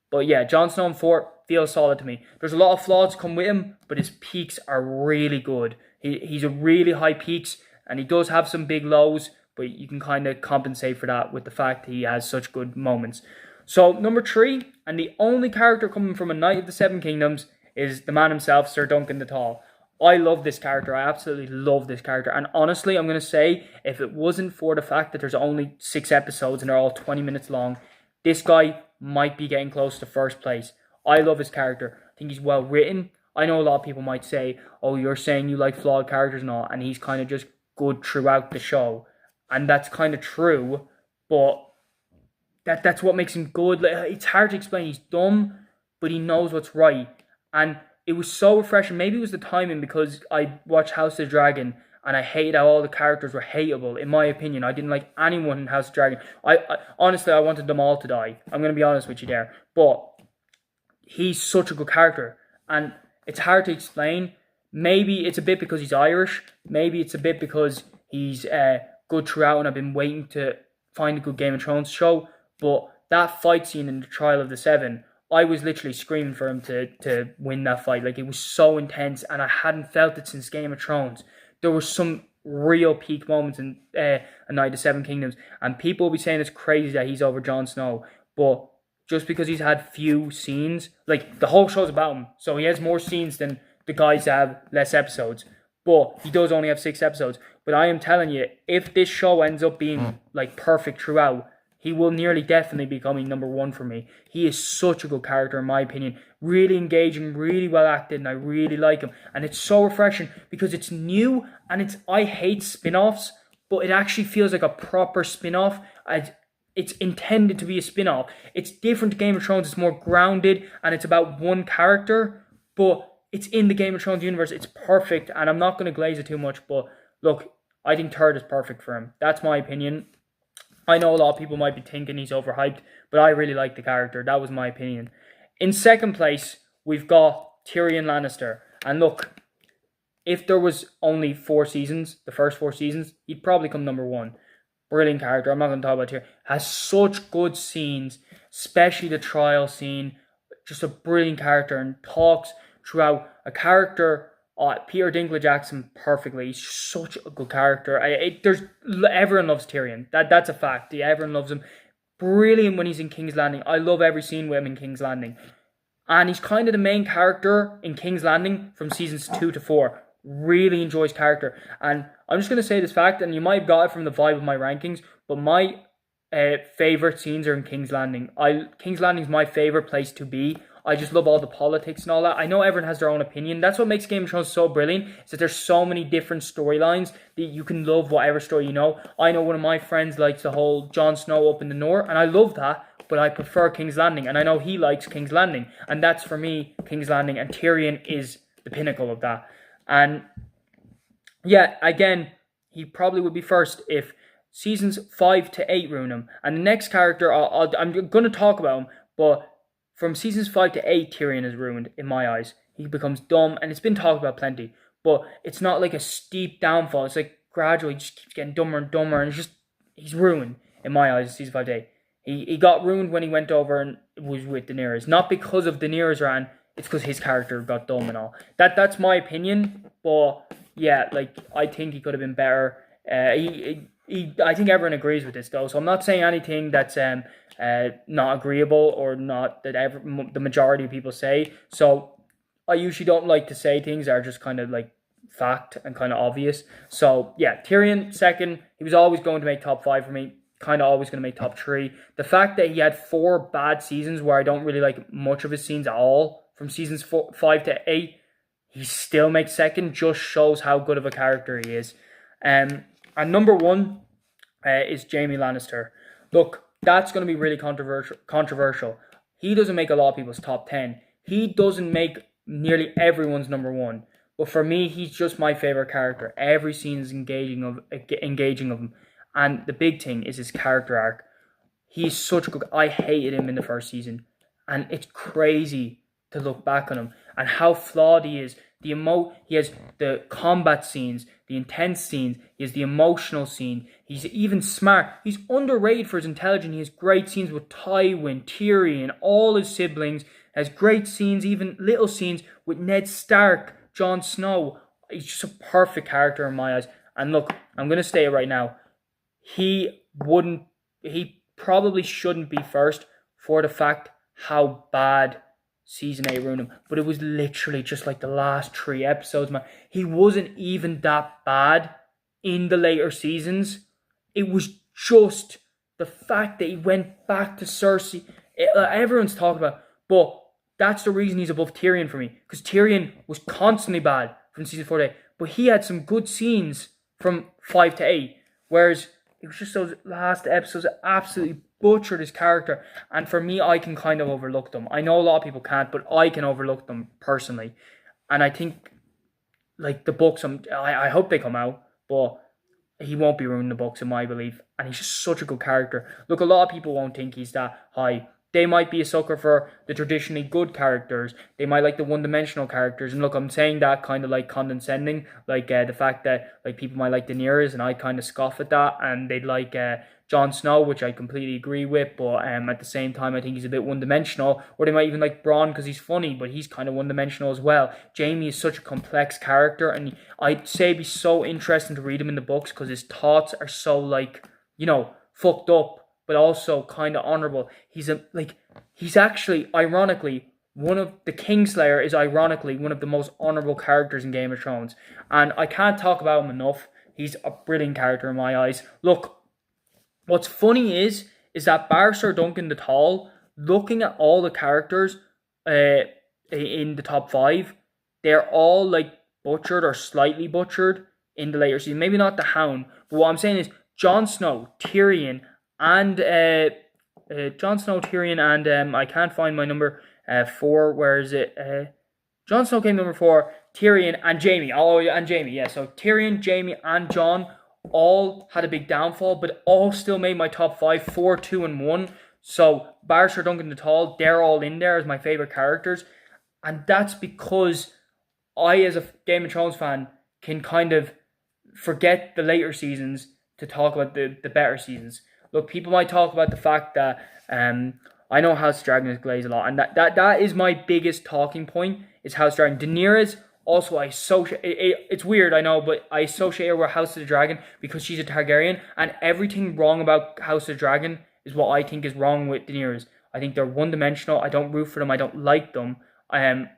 But yeah, Jon Snow in 4 feels solid to me. There's a lot of flaws come with him, but his peaks are really good. He's a really high peaks, and he does have some big lows, but you can kind of compensate for that with the fact that he has such good moments. So, number 3, and the only character coming from A Knight of the Seven Kingdoms, is the man himself, Sir Duncan the Tall. I love this character. I absolutely love this character. And honestly, I'm going to say, if it wasn't for the fact that there's only 6 episodes and they're all 20 minutes long, this guy might be getting close to first place. I love his character. I think he's well written. I know a lot of people might say, oh, you're saying you like flawed characters and all, and he's kind of just good throughout the show. And that's kind of true, but that's what makes him good. Like, it's hard to explain. He's dumb, but he knows what's right. And it was so refreshing. Maybe it was the timing, because I watched House of the Dragon and I hated how all the characters were hateable, in my opinion. I didn't like anyone in House of the Dragon. I honestly, I wanted them all to die. I'm going to be honest with you there. But he's such a good character. And it's hard to explain. Maybe it's a bit because he's Irish. Maybe it's a bit because he's good throughout and I've been waiting to find a good Game of Thrones show. But that fight scene in the Trial of the Seven, I was literally screaming for him to win that fight. Like, it was so intense, and I hadn't felt it since Game of Thrones. There were some real peak moments in A Knight of the Seven Kingdoms, and people will be saying it's crazy that he's over Jon Snow, but just because he's had few scenes, like, the whole show's about him, so he has more scenes than the guys that have less episodes, but he does only have 6 episodes. But I am telling you, if this show ends up being like perfect throughout, he will nearly definitely be coming number 1 for me. He is such a good character, in my opinion. Really engaging, really well acted, and I really like him. And it's so refreshing because it's new, and I hate spin-offs, but it actually feels like a proper spin-off. It's intended to be a spin-off. It's different to Game of Thrones. It's more grounded, and it's about one character, but it's in the Game of Thrones universe. It's perfect, and I'm not going to glaze it too much, but look, I think 3rd is perfect for him. That's my opinion. I know a lot of people might be thinking he's overhyped, but I really like the character. That was my opinion. In 2nd place, we've got Tyrion Lannister. And look, if there was only 4 seasons, the first 4 seasons, he'd probably come number 1. Brilliant character. I'm not going to talk about Tyrion. Has such good scenes, especially the trial scene. Just a brilliant character, and talks throughout a character. Peter Dinklage acts him perfectly. He's such a good character. Everyone loves Tyrion. That's a fact. Everyone loves him. Brilliant when he's in King's Landing. I love every scene with him in King's Landing. And he's kind of the main character in King's Landing from seasons 2 to 4. Really enjoys character. And I'm just going to say this fact, and you might have got it from the vibe of my rankings, but my favourite scenes are in King's Landing. King's Landing is my favourite place to be. I just love all the politics and all that. I know everyone has their own opinion. That's what makes Game of Thrones so brilliant, is that there's so many different storylines that you can love whatever story you know. I know one of my friends likes the whole Jon Snow up in the north, and I love that, but I prefer King's Landing, and I know he likes King's Landing, and that's, for me, King's Landing, and Tyrion is the pinnacle of that. And yeah, again, he probably would be first if seasons 5 to 8 ruin him. And the next character, I'm going to talk about him, but from seasons 5 to 8, Tyrion is ruined, in my eyes. He becomes dumb, and it's been talked about plenty. But it's not like a steep downfall. It's like gradually, he just keeps getting dumber and dumber, and he's ruined, in my eyes, season 5 to 8. He got ruined when he went over and was with Daenerys. Not because of Daenerys ran, it's because his character got dumb and all. That's my opinion, but yeah, like, I think he could have been better. I think everyone agrees with this, though, so I'm not saying anything that's not agreeable or not that the majority of people say. So I usually don't like to say things that are just kind of like fact and kind of obvious. So yeah, Tyrion 2nd. He was always going to make top 5 for me. Kind of always going to make top 3. The fact that he had 4 bad seasons where I don't really like much of his scenes at all, from seasons 5 to 8, he still makes 2nd, just shows how good of a character he is. And number 1, is Jaime Lannister. Look, that's going to be really controversial. He doesn't make a lot of people's top 10. He doesn't make nearly everyone's number one. But for me, he's just my favorite character. Every scene is engaging of him. And the big thing is his character arc. He's such a good. I hated him in the first season, and it's crazy to look back on him and how flawed he is. He has the combat scenes, the intense scenes. He has the emotional scene. He's even smart. He's underrated for his intelligence. He has great scenes with Tywin, Tyrion, all his siblings. Has great scenes, even little scenes with Ned Stark, Jon Snow. He's just a perfect character in my eyes. And look, I'm gonna say it right now. He probably shouldn't be first for the fact how bad Season 8 ruined him. But it was literally just like the last 3 episodes, man. He wasn't even that bad in the later seasons. It was just the fact that he went back to Cersei. Everyone's talking about, but that's the reason he's above Tyrion for me. Because Tyrion was constantly bad from season 4 to 8. But he had some good scenes from 5 to 8. Whereas it was just those last episodes that absolutely butchered his character. And for me, I can kind of overlook them. I know a lot of people can't, but I can overlook them personally. And I think, like, the books, I hope they come out, but he won't be ruining the books in my belief. And he's just such a good character. Look, a lot of people won't think he's that high. They might be a sucker for the traditionally good characters. They might like the one-dimensional characters. And look, I'm saying that kind of like condescending. Like the fact that like people might like Daenerys, and I kind of scoff at that. And they'd like Jon Snow, which I completely agree with. But at the same time, I think he's a bit one-dimensional. Or they might even like Bronn because he's funny, but he's kind of one-dimensional as well. Jaime is such a complex character. And I'd say it'd be so interesting to read him in the books because his thoughts are so like, fucked up, but also kind of honorable. He's actually, ironically, the Kingslayer is ironically one of the most honorable characters in Game of Thrones. And I can't talk about him enough. He's a brilliant character in my eyes. Look, what's funny is that Barrister Duncan the Tall, looking at all the characters in the top 5, they're all like butchered or slightly butchered in the later season. Maybe not the Hound, but what I'm saying is Jon Snow, Tyrion, and I can't find my number 4. Where is it? Jon Snow came number 4. Tyrion and Jaime. Oh, and Jaime. Yeah. So Tyrion, Jaime, and Jon all had a big downfall, but all still made my top 5. 4, 2, and 1. So Barrister Duncan the Tall, they're all in there as my favorite characters, and that's because I, as a Game of Thrones fan, can kind of forget the later seasons to talk about the better seasons. Look, people might talk about the fact that I know House of Dragon is glazed a lot, and that is my biggest talking point, is House of Dragon. Daenerys, also, I associate, it's weird, I know, but I associate her with House of the Dragon because she's a Targaryen, and everything wrong about House of the Dragon is what I think is wrong with Daenerys. I think they're one-dimensional, I don't root for them, I don't like them, and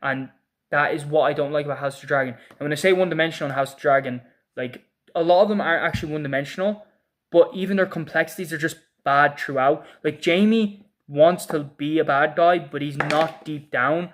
that is what I don't like about House of the Dragon. And when I say one-dimensional in House of the Dragon, like, a lot of them aren't actually one-dimensional, but even their complexities are just bad throughout. Like, Jaime wants to be a bad guy, but he's not deep down.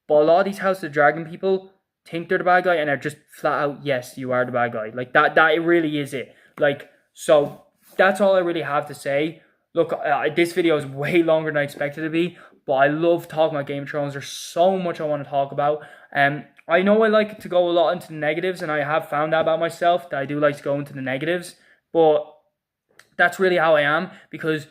But a lot of these House of the Dragon people think they're the bad guy and are just flat out, yes, you are the bad guy. Like, that it really is it. Like, so that's all I really have to say. Look, this video is way longer than I expected it to be, but I love talking about Game of Thrones. There's so much I want to talk about. I know I like to go a lot into the negatives, and I have found out about myself that I do like to go into the negatives, but that's really how I am, because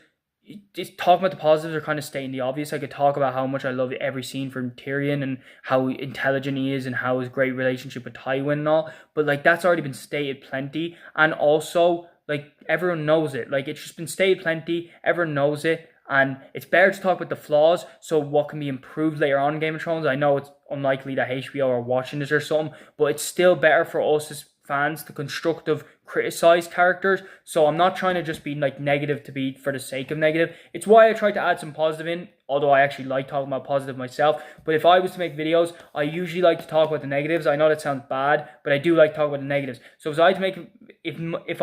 just talking about the positives are kind of stating the obvious. I could talk about how much I love every scene from Tyrion and how intelligent he is and how his great relationship with Tywin and all, but like that's already been stated plenty, and also like everyone knows it. Like, it's just been stated plenty, everyone knows it, and it's better to talk about the flaws, so what can be improved later on in Game of Thrones. I know it's unlikely that HBO are watching this or something, but it's still better for us as fans to constructive criticize characters. So I'm not trying to just be like negative to be for the sake of negative. It's why I try to add some positive in, although I actually like talking about positive myself. But if I was to make videos, I usually like to talk about the negatives. I know that sounds bad, but I do like to talk about the negatives. So if I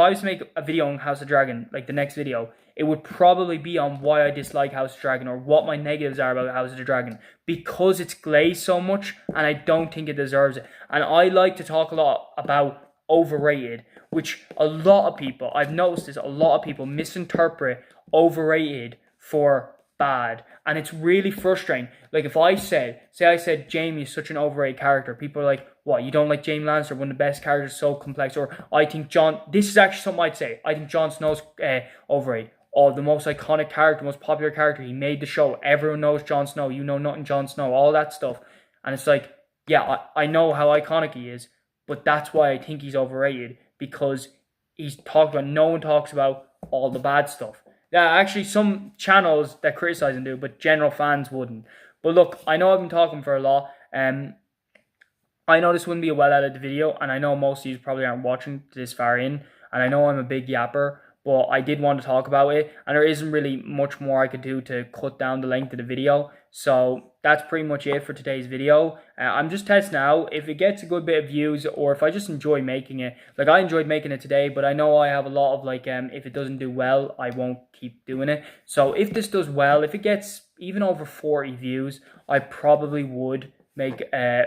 was to make a video on House of Dragon, like the next video, it would probably be on why I dislike House of Dragon or what my negatives are about House of the Dragon, because it's glazed so much and I don't think it deserves it. And I like to talk a lot about overrated, which a lot of people, I've noticed this, a lot of people misinterpret overrated for bad, and it's really frustrating. Like if I said, say I said Jaime is such an overrated character, people are like, what, you don't like Jaime Lannister, one of the best characters, so complex? Or I think this is actually something I'd say, I think Jon Snow's overrated. Oh, the most iconic character, most popular character, he made the show, everyone knows Jon Snow, you know nothing Jon Snow, all that stuff. And it's like, yeah, I know how iconic he is, but that's why I think he's overrated, because he's talked about, no one talks about all the bad stuff. Yeah, actually, some channels that criticize him do, but general fans wouldn't. But look, I know I've been talking for a lot. I know this wouldn't be a well-edited video, and I know most of you probably aren't watching this far in, and I know I'm a big yapper, but I did want to talk about it, and there isn't really much more I could do to cut down the length of the video. So that's pretty much it for today's video. I'm just testing out if it gets a good bit of views, or if I just enjoy making it. Like, I enjoyed making it today, but I know I have a lot of like, if it doesn't do well, I won't keep doing it. So if this does well, if it gets even over 40 views, I probably would make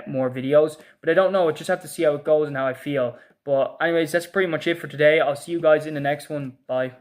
more videos. But I don't know, I just have to see how it goes and how I feel. But anyways, that's pretty much it for today. I'll see you guys in the next one. Bye.